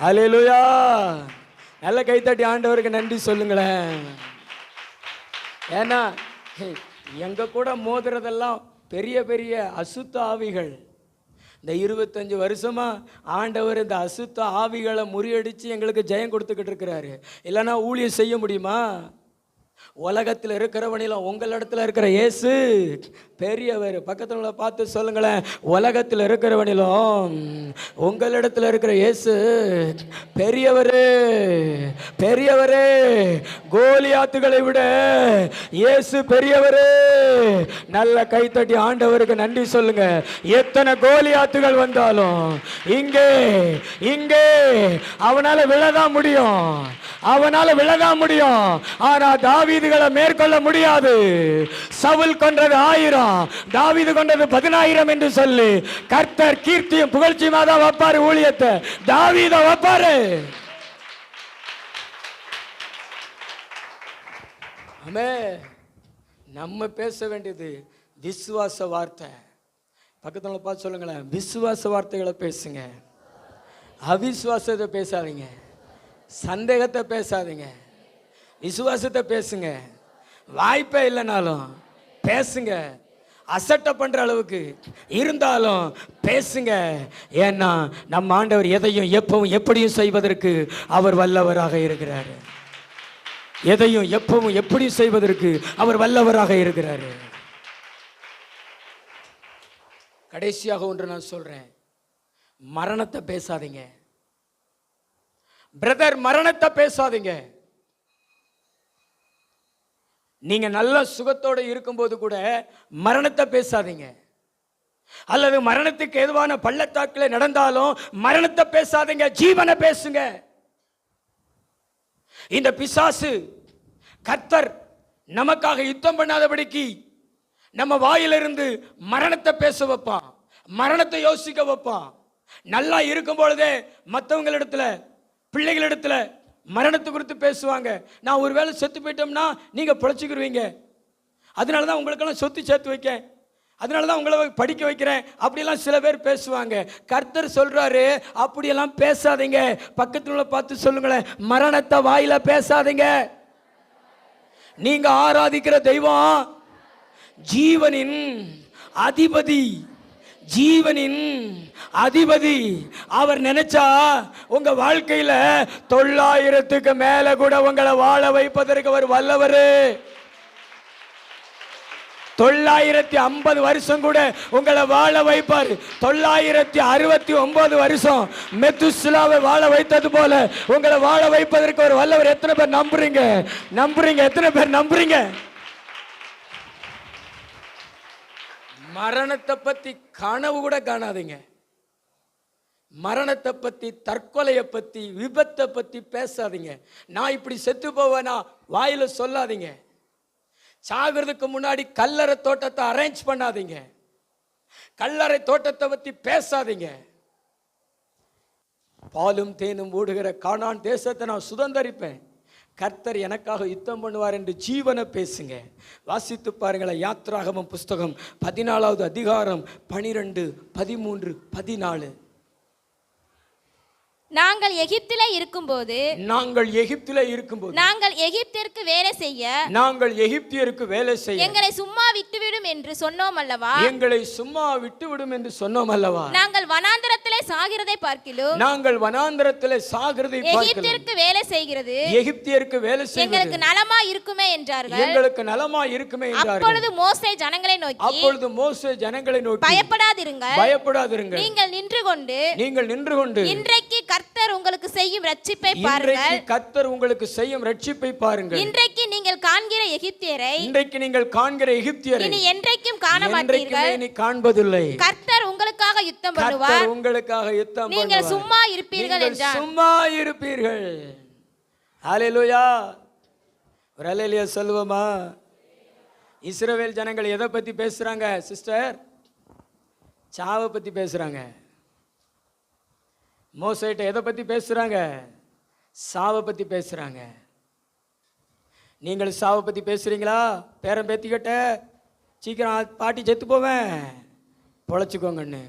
அல்லேலூயா. நல்ல கைத்தட்டி ஆண்டவருக்கு நன்றி சொல்லுங்களேன். ஏன்னா எங்க கூட மோதுறதெல்லாம் பெரிய பெரிய அசுத்த ஆவிகள். இந்த 25 வருஷமா ஆண்டவர் இந்த அசுத்த ஆவிகளை முறியடிச்சு எங்களுக்கு ஜெயம் கொடுத்துக்கிட்டு இருக்கிறாரு. இல்லைன்னா ஊழியம் செய்ய முடியுமா? உலகத்தில் இருக்கிறவனிலும் உங்களிடத்துல இருக்கிற இயேசு பெரியவர். பக்கத்துல பார்த்து சொல்லுங்களேன், உலகத்தில் இருக்கிறவனிலும் உங்களிடத்துல இருக்கிற இயேசு பெரியவர், பெரியவர். கோலியாத்துகளை விட இயேசு பெரியவர். நல்ல கைத்தட்டி ஆண்டவருக்கு நன்றி சொல்லுங்க. எத்தனை கோலியாத்துகள் வந்தாலும் இங்கே அவனால விழதான் முடியும், அவனால விழதான் முடியும். ஆனா தாவீதுகளை மேற்கொள்ள முடியாது. சவுல் கொன்றது 1000, தாவீது கொன்றது 10000 என்று சொல்லி கர்த்தர் கீர்த்தியும் புகழ்ச்சியுமா தான் வைப்பாரு. ஊழியத்தை தாவீத வைப்பாரு. நம்ம பேச வேண்டியது விசுவாச வார்த்தை. பக்கத்துல பார்த்து சொல்லுங்களேன், விசுவாச வார்த்தைகளை பேசுங்க. அவிசுவாசத்தை பேசாதீங்க, சந்தேகத்தை பேசாதீங்க, விசுவாசத்தை பேசுங்க. வாய்ப்பே இல்லைனாலும் பேசுங்க. அசட்டை பண்ற அளவுக்கு இருந்தாலும் பேசுங்க. ஏன்னா நம்ம ஆண்டவர் எதையும் எப்பவும் எப்படியும் செய்வதற்கு அவர் வல்லவராக இருக்கிறார். எதையும் எப்பவும் எப்படி செய்வதற்கு அவர் வல்லவராக இருக்கிறார். கடைசியாக ஒன்று நான் சொல்றேன், மரணத்தை பேசாதீங்க பிரதர், மரணத்தை பேசாதீங்க. நீங்க நல்ல சுகத்தோடு இருக்கும்போது கூட மரணத்தை பேசாதீங்க. அல்லது மரணத்துக்கு எதுவான பள்ளத்தாக்கில் நடந்தாலும் மரணத்தை பேசாதீங்க, ஜீவனை பேசுங்க. இந்த பிசாசு கர்த்தர் நமக்காக யுத்தம் பண்ணாதபடிக்கு நம்ம வாயிலிருந்து மரணத்தை பேச வைப்பான், மரணத்தை யோசிக்க வைப்பான். நல்லா இருக்கும் பொழுதே மற்றவங்களிடத்துல பிள்ளைகளிடத்துல மரணத்தை குறித்து பேசுவாங்க. நான் ஒருவேளை செத்து போயிட்டோம்னா நீங்க பிழைச்சிக்கிருவீங்க, அதனால தான் உங்களுக்கெல்லாம் சொத்து சேர்த்து வைக்கேன், அதனால தான் உங்களை படிக்க வைக்கிறேன், அப்படியெல்லாம் சில பேர் பேசுவாங்க. கர்த்தர் சொல்றாரு, அப்படியெல்லாம் பேசாதீங்க. பக்கத்துல உள்ள பார்த்து சொல்லுங்களேன், மரணத்தை வாயில பேசாதீங்க. நீங்க ஆராதிக்கிற தெய்வம் ஜீவனின் அதிபதி, ஜீவனின் அதிபதி. அவர் நினைச்சா உங்க வாழ்க்கையில 900க்கு மேல கூட உங்களை வாழ வைப்பதற்கு அவர் வல்லவரு. 950 வருஷம் கூட உங்களை வாழ வைப்பார். 969 வருஷம் மெத்துசிலாவை வாழ வைத்தது போல உங்களை வாழ வைப்பதற்கு ஒரு வல்லவர். எத்தனை பேர் நம்புறீங்க? நம்புறீங்க? எத்தனை பேர் நம்புறீங்க? மரணத்தை பத்தி கனவு கூட காணாதீங்க. மரணத்தை பத்தி, தற்கொலையை பத்தி, விபத்தை பத்தி பேசாதீங்க. நான் இப்படி செத்து போவேனா வாயில சொல்லாதீங்க. சாகிறதுக்கு முன்னாடி கல்லறை தோட்டத்தை அரேஞ்ச் பண்ணாதீங்க. கல்லறை தோட்டத்தை பத்தி பேசாதீங்க. பாலும் தேனும் ஓடுகிற கானான் தேசத்தை நான் சுதந்தரிப்பேன், கர்த்தர் எனக்காக யுத்தம் பண்ணுவார் என்று ஜீவனை பேசுங்க. வாசித்து பாருங்களேன், யாத்ராகமம் புஸ்தகம் 14வது அதிகாரம் 12, 13, 14. நாங்கள் எகிப்திலே இருக்கும்போது நாங்கள் எகிப்திற்கு வேலை செய்ய எங்களை சும்மா விட்டுவிடும் என்று சொன்னோம் அல்லவா? நாங்கள் வனாந்தரத்திலே சாகிறதை பார்க்கிலும் எகிப்திற்கு வேலை செய்கிறது எங்களுக்கு நலமா இருக்குமே என்றார்கள். அப்பொழுது மோசே ஜனங்களை நோக்கி பயப்படாதிருங்கள், நீங்கள் நின்று கொண்டு இன்றைக்கு கர்த்தர் உங்களுக்கு செய்யும் ரட்சிப்பை பாருங்கள். இன்றைக்கு நீங்கள் காண்கிற எகிப்தியரை இனி என்றைக்கும் காண மாட்டீர்கள், காண்பதில்லை. கர்த்தர் உங்களுக்காக யுத்தம் பண்ணுவார், நீங்கள் சும்மா இருப்பீர்கள் என்றார். சும்மா இருப்பீர்கள். ஹல்லேலூயா. ஒரு ஹல்லேலூயா சொல்லுவோமா? இஸ்ரவேல் ஜனங்கள் எதை பத்தி பேசுறாங்க சிஸ்டர்? சாவை பத்தி பேசுறாங்க. மோசேட்ட எதை பத்தி பேசுறாங்க? சாவை பத்தி பேசுறாங்க. நீங்கள் சாவை பத்தி பேசுறீங்களா? பேரன் பேத்திக்கிட்ட சீக்கிரம் பாட்டி செத்து போவேன், பொழைச்சிக்கோங்கன்னு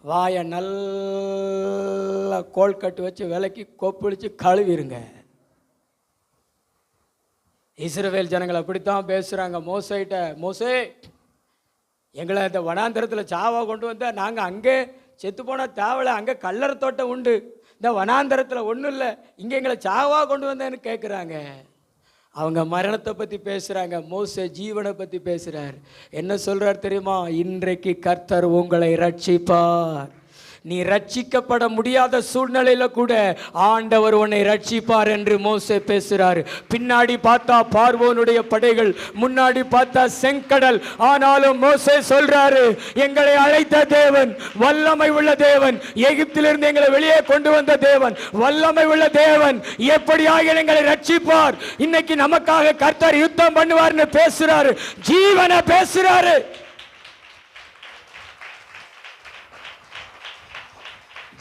வாயை நல்லா கோல் கட்டு வச்சு விலைக்கு கொப்பளிச்சு கழுவிருங்க. இஸ்ரவேல் ஜனங்கள் அப்படித்தான் பேசுறாங்க மோசேட்ட. மோசே, எங்களை இந்த வனாந்தரத்தில் சாவா கொண்டு வந்தால் நாங்கள் அங்கே செத்து போன தேவலை, அங்கே கல்லறை தோட்டம் உண்டு, இந்த வனாந்தரத்தில் ஒன்றும் இல்லை, இங்கே எங்களை சாவா கொண்டு வந்தேன்னு கேட்குறாங்க. அவங்க மரணத்தை பற்றி பேசுகிறாங்க, மோசே ஜீவனை பற்றி பேசுகிறார். என்ன சொல்கிறார் தெரியுமா? இன்றைக்கு கர்த்தர் உங்களை ரட்சிப்பார், நீ ரட்சிக்கப்பட முடியாத சூழ்நிலையில கூட ஆண்டவர் உன்னை ரட்சிப்பார் என்று மோசே பேசுறாரு. பின்னாடி பார்த்தா பார்வோனுடைய படைகள், முன்னாடி பார்த்தா செங்கடல். ஆனாலும் மோசே சொல்றாரு, எங்களை அழைத்த தேவன் வல்லமை உள்ள தேவன், எகிப்திலிருந்து எங்களை வெளியே கொண்டு வந்த தேவன், வல்லமை உள்ள தேவன், எப்படியாக எங்களை ரட்சிப்பார். இன்னைக்கு நமக்காக கர்த்தர் யுத்தம் பண்ணுவார்னு பேசுறாரு, ஜீவனை பேசுறாரு.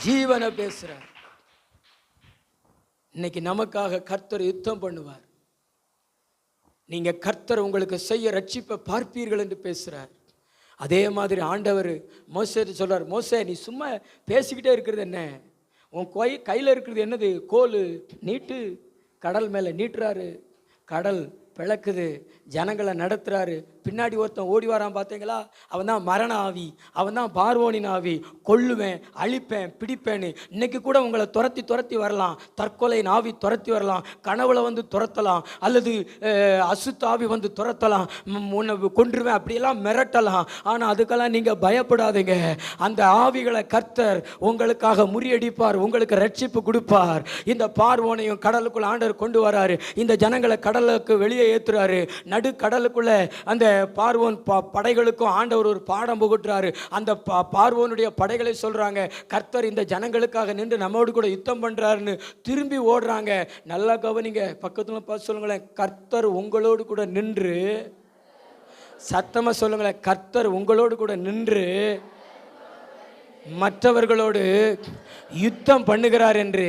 ஜீவனை பேசுறார். இன்னைக்கு நமக்காக கர்த்தர் யுத்தம் பண்ணுவார். நீங்க கர்த்தர் உங்களுக்கு செய்ய ரட்சிப்பை பார்ப்பீர்கள் என்று பேசுறார். அதே மாதிரி ஆண்டவர் மோசே சொல்றார், மோசே நீ சும்மா பேசிக்கிட்டே இருக்கிறது என்ன, உன் கையில் இருக்கிறது என்னது, கோல் நீட்டு. கடல் மேலே நீட்டுறாரு, கடல் பிளக்குது, ஜனங்களை நடத்துறாரு. பின்னாடி ஒருத்தன் ஓடி வரான் பார்த்தீங்களா, அவன் தான் மரண ஆவி, அவன் தான் பார்வோனின் ஆவி. கொல்லுவேன், அழிப்பேன், பிடிப்பேன்னு. இன்னைக்கு கூட உங்களை துரத்தி வரலாம், தற்கொலையின் ஆவி துரத்தி வரலாம், கனவுல வந்து துரத்தலாம், அல்லது அசுத்த ஆவி வந்து துரத்தலாம், உன்னை கொன்றுவேன் அப்படியெல்லாம் மிரட்டலாம். ஆனால் அதுக்கெல்லாம் நீங்கள் பயப்படாதீங்க. அந்த ஆவிகளை கர்த்தர் உங்களுக்காக முறியடிப்பார், உங்களுக்கு ரட்சிப்பு கொடுப்பார். இந்த பார்வோனையும் கடலுக்குள்ள ஆண்டவர் கொண்டு வராரு, இந்த ஜனங்களை கடலுக்கு வெளியே ஏத்துறாரு. நடு கடலுக்குள்ள அந்த பார்வோன் படைகளுக்கும் ஆண்டவர் ஒரு பாடம் புகட்டுறாரு. அந்த பார்வோனுடைய படைகளை சொல்றாங்க, கர்த்தர் இந்த ஜனங்களுக்காக நின்று நம்மோடு கூட யுத்தம் பண்றாருன்னு திரும்பி ஓடுறாங்க. நல்லா கவனிங்க, பக்கத்துல பார்த்து சொல்லுங்களேன், கர்த்தர் உங்களோடு கூட நின்று, சத்தமா சொல்லுங்களேன், கர்த்தர் உங்களோடு கூட நின்று மற்றவர்களோடு யுத்தம் பண்ணுகிறார் என்று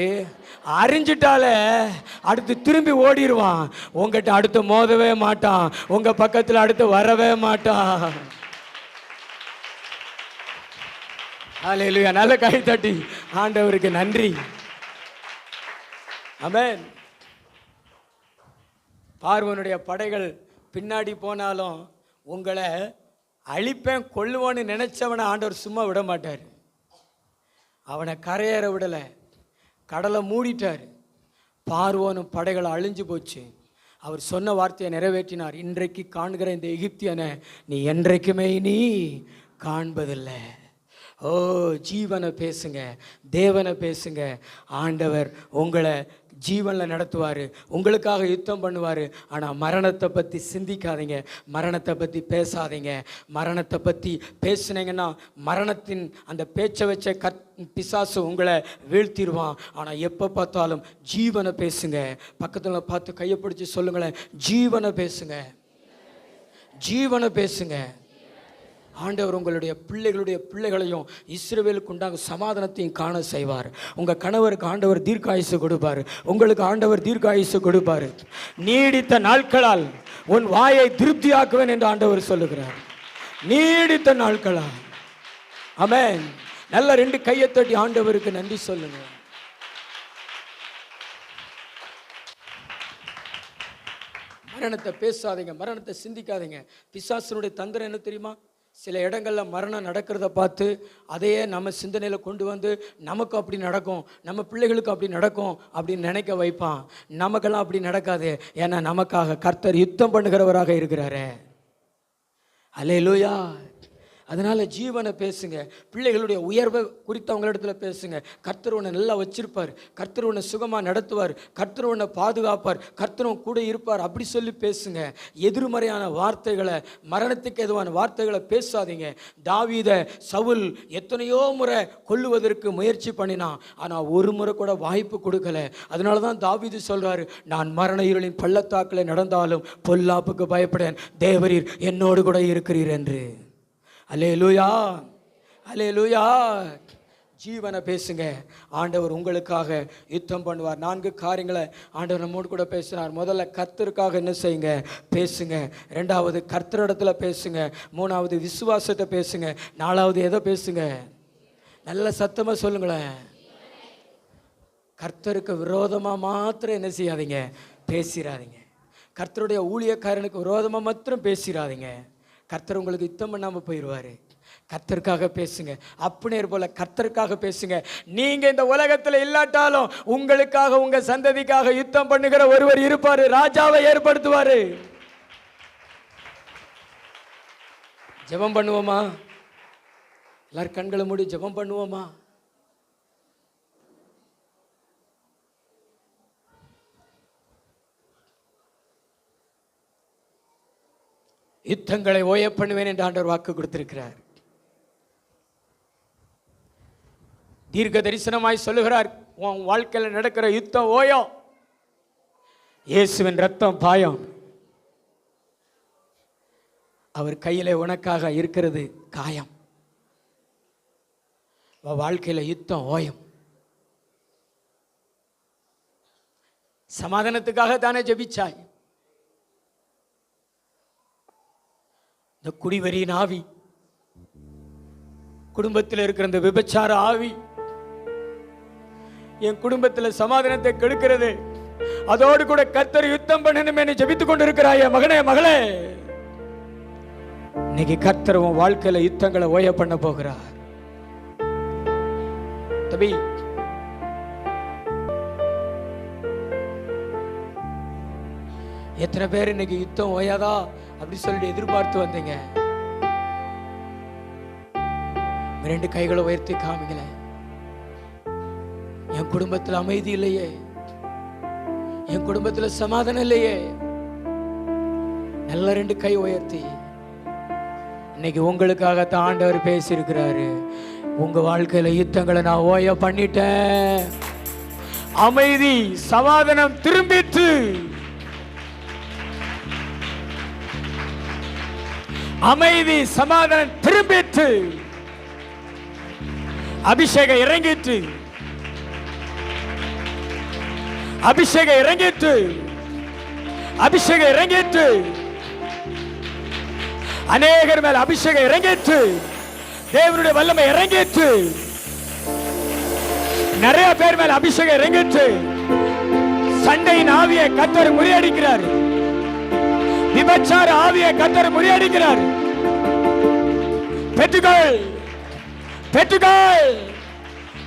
அறிஞ்சிட்டால அடுத்து திரும்பி ஓடிடுவான். உங்ககிட்ட அடுத்து மோதவே மாட்டான், உங்க பக்கத்தில் அடுத்து வரவே மாட்டான். அல்லேலூயா. நல்ல கை தட்டி ஆண்டவருக்கு நன்றி. ஆமென். பார்வோனுடைய படைகள் பின்னாடி போனாலும் உங்களை அழிப்பேன் கொல்லுவோன்னு நினைச்சவனை ஆண்டவர் சும்மா விட மாட்டார். அவனை கரையேற விடலை, கடலை மூடிட்டார். பார்வோனும் படைகளை அழிஞ்சு போச்சு. அவர் சொன்ன வார்த்தையை நிறைவேற்றினார். இன்றைக்கு காண்கிற இந்த எகிப்தியனை நீ என்றைக்குமே நீ காண்பதில்லை. ஓ, ஜீவனை பேசுங்க, தேவனை பேசுங்க. ஆண்டவர் உங்களை ஜீவனில் நடத்துவார், உங்களுக்காக யுத்தம் பண்ணுவார். ஆனால் மரணத்தை பற்றி சிந்திக்காதீங்க, மரணத்தை பற்றி பேசாதீங்க. மரணத்தை பற்றி பேசுனீங்கன்னா மரணத்தின் அந்த பேச்சை வச்ச பிசாசு உங்களை வீழ்த்திடுவான். ஆனால் எப்போ பார்த்தாலும் ஜீவனை பேசுங்க. பக்கத்தில் பார்த்து கையை பிடிச்சி சொல்லுங்களேன், ஜீவனை பேசுங்க, ஜீவனை பேசுங்க. ஆண்டவர் உங்களுடைய பிள்ளைகளையும் இஸ்ரவேலுக்கு உண்டாக சமாதானத்தையும் காண செய்வார். உங்கள் கணவருக்கு ஆண்டவர் தீர்க்காயுசு கொடுப்பார், உங்களுக்கு ஆண்டவர் தீர்க்காயுசு கொடுப்பார். நீடித்த நாட்களால் உன் வாயை திருப்தியாக்குவேன் என்று ஆண்டவர் சொல்லுகிறார். நீடித்த நாட்களால். ஆமென். நல்ல 2 கையை தட்டி ஆண்டவருக்கு நன்றி சொல்லுங்க. மரணத்தை பேசாதீங்க, மரணத்தை சிந்திக்காதீங்க. பிசாசனுடைய தந்திரம் என்ன தெரியுமா? சில இடங்களில் மரணம் நடக்கிறத பார்த்து அதையே நம்ம சிந்தனையில் கொண்டு வந்து நமக்கு அப்படி நடக்கும், நம்ம பிள்ளைகளுக்கு அப்படி நடக்கும் அப்படின்னு நினைக்க வைப்பான். நமக்கெல்லாம் அப்படி நடக்காது. ஏன்னா நமக்காக கர்த்தர் யுத்தம் பண்ணுகிறவராக இருக்கிறாரே. அல்லேலூயா. அதனால் ஜீவனை பேசுங்க. பிள்ளைகளுடைய உயர்வை குறித்து அவங்களிடத்தில் பேசுங்க. கர்த்தர் உன்னை நல்லா வச்சிருப்பார், கர்த்தர் உன்னை சுகமாக நடத்துவார், கர்த்தர் உன்னை பாதுகாப்பார், கர்த்தரும் கூட இருப்பார், அப்படி சொல்லி பேசுங்க. எதிர்மறையான வார்த்தைகளை, மரணத்துக்கு எதுவான வார்த்தைகளை பேசாதீங்க. தாவீதை சவுல் எத்தனையோ முறை கொல்லுவதற்கு முயற்சி பண்ணினான், ஆனால் ஒரு முறை கூட வாய்ப்பு கொடுக்கல. அதனால தான் தாவீது சொல்றாரு, நான் மரண இருளின் பள்ளத்தாக்கில் நடந்தாலும் பொல்லாப்புக்கு பயப்படேன், தேவரீர் என்னோடு கூட இருக்கிறீர் என்று. அல்லேலூயா, அல்லேலூயா. ஜீவனை பேசுங்க. ஆண்டவர் உங்களுக்காக யுத்தம் பண்ணுவார். 4 காரியங்களை ஆண்டவர் நம்மோடு கூட பேசினார். முதல்ல கர்த்தருக்காக என்ன செய்யுங்க, பேசுங்க. 2வது கர்த்தரிடத்துல பேசுங்க. 3வது விசுவாசத்தை பேசுங்க. 4வது எதை பேசுங்க? நல்ல சத்தமாக சொல்லுங்களேன். கர்த்தருக்கு விரோதமாக மாத்திரம் என்ன செய்யாதீங்க, பேசிடாதீங்க. கர்த்தருடைய ஊழியக்காரனுக்கு விரோதமாக மாத்திரம் பேசிடாதீங்க. கர்த்தர் உங்களுக்கு யுத்தம் பண்ணாமல் போயிடுவார். கர்த்தருக்காக பேசுங்க. அப்படியே போல கர்த்தருக்காக பேசுங்க. நீங்க இந்த உலகத்தில் இல்லாட்டாலும் உங்களுக்காக, உங்க சந்ததிக்காக யுத்தம் பண்ணுகிற ஒருவர் இருப்பாரு, ராஜாவை ஏற்படுத்துவாரு. ஜெபம் பண்ணுவோமா? எல்லாரும் கண்களை மூடி ஜெபம் பண்ணுவோமா? யுத்தங்களை ஓய பண்ணுவேன் என்று ஆண்டவர் வாக்கு கொடுத்திருக்கிறார். தீர்க்க தரிசனமாய் சொல்லுகிறார், உன் வாழ்க்கையில் நடக்கிற யுத்தம் ஓயம், இயேசுவின் ரத்தம் பாயம். அவர் கையில உனக்காக இருக்கிறது காயம். வாழ்க்கையில யுத்தம் ஓயம். சமாதானத்துக்காக தானே ஜெபிச்சாய். இந்த குடிவெறியின் ஆவி, குடும்பத்தில் இருக்கிற இந்த விபச்சார ஆவி என் குடும்பத்தில் சமாதானத்தை கெடுக்கிறது, அதோடு கூட கர்த்தர் யுத்தம் பண்ணணும் என்று ஜெபித்துக் கொண்டிருக்கிறாய் மகனே மகளே. இன்னைக்கு கர்த்தர் உன் வாழ்க்கையில யுத்தங்களை ஓய பண்ண போகிறார். தம்பி, எத்தனை பேர் இன்னைக்கு யுத்தம் ஓயாதா அப்படி சொல்லிட்டு எதிர்பார்த்து வந்தீங்க? ரெண்டு கைகளை உயர்த்தி காமிக்கல. என் குடும்பத்தில் அமைதி இல்லையே, என் குடும்பத்தில் சமாதானம் இல்லையே. நல்ல ரெண்டு கை உயர்த்தி இன்னைக்கு உங்களுக்காகத்தான் ஆண்டவர் பேசியிருக்கிறாரு. உங்க வாழ்க்கையில யுத்தங்களை நான் ஓய பண்ணிட்டேன். அமைதி சமாதானம் திரும்பிட்டு, அமைதி சமாதானம் திரும்பிட்டு, அபிஷேகம் இறங்கிட்டு, அபிஷேகம் இறங்கிட்டு, அபிஷேகம் இறங்கிட்டு, அநேகர் மேல் அபிஷேகம் இறங்கிட்டு, தேவனுடைய வல்லமை இறங்கிட்டு, நிறைய பேர் மேல் அபிஷேகம் இறங்கிட்டு. சண்டையின் ஆவியை கர்த்தர் முறியடிக்கிறார். விபச்சார ஆவியை கர்த்தர் முறியடிக்கிறார். பெற்றுகள் பெற்றுகள்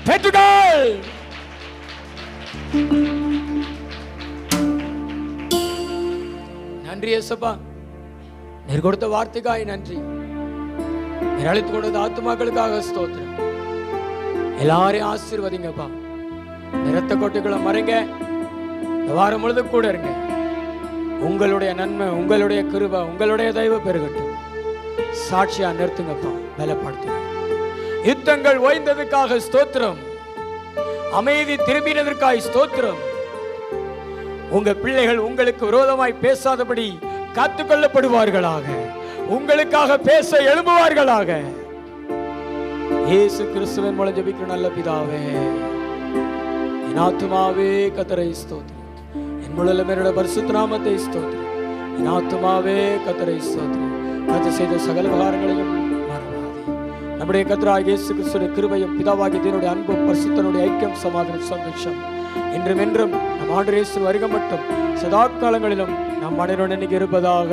பெற்றுகள். நன்றி இயேசுப்பா, நீர் கொடுத்த வார்த்தைக்காய் நன்றி. நீர் அழைத்து கொடுத்த ஆத்துமாக்களுக்காக ஸ்தோத்திரம். எல்லாரையும் ஆசீர்வதிங்கப்பா. இரத்த கொட்டைகளை மறைங்க. இந்த வாரம் முழுதும் கூட இருங்க. உங்களுடைய நன்மை, உங்களுடைய கிருபை, உங்களுடைய தயவு பெருகட்டும். சாட்சியா நிறுத்துங்கப்பா, பலப்படுத்துங்க. யுத்தங்கள் ஓய்ந்ததுக்காக ஸ்தோத்திரம். அமைதி திரும்பினதற்காய் ஸ்தோத்திரம். உங்க பிள்ளைகள் உங்களுக்கு விரோதமாய் பேசாதபடி காத்துக்கொள்ளப்படுவார்களாக. உங்களுக்காக பேச எழும்புவார்களாக. இயேசு கிறிஸ்துவின் மூலம் ஜெபிக்கிற நல்ல பிதாவே, என் ஆத்துமாவே கர்த்தரை ஸ்தோத்திரி. என் முழுவதும் என்னோட பரிசுத்த நாமத்தை ஸ்தோத்திரி. என் ஆத்துமாவே கர்த்தரை ஸ்தோத்திரி. கர்த்தர் செய்த சகல உபகாரங்களையும் மறவாதே. நம்முடைய கர்த்தராகிய இயேசு கிறிஸ்துவின் கிருபையும் பிதாவாகிய தேவனுடைய அன்பும் பரிசுத்தனுடைய ஐக்கியம் சமாதானம் சந்தோஷம் என்றும் என்றும் நம் ஆண்டவர் இயேசு வருகை மட்டும் சதா காலங்களிலும் நம் அனைவருடன் இருப்பதாக.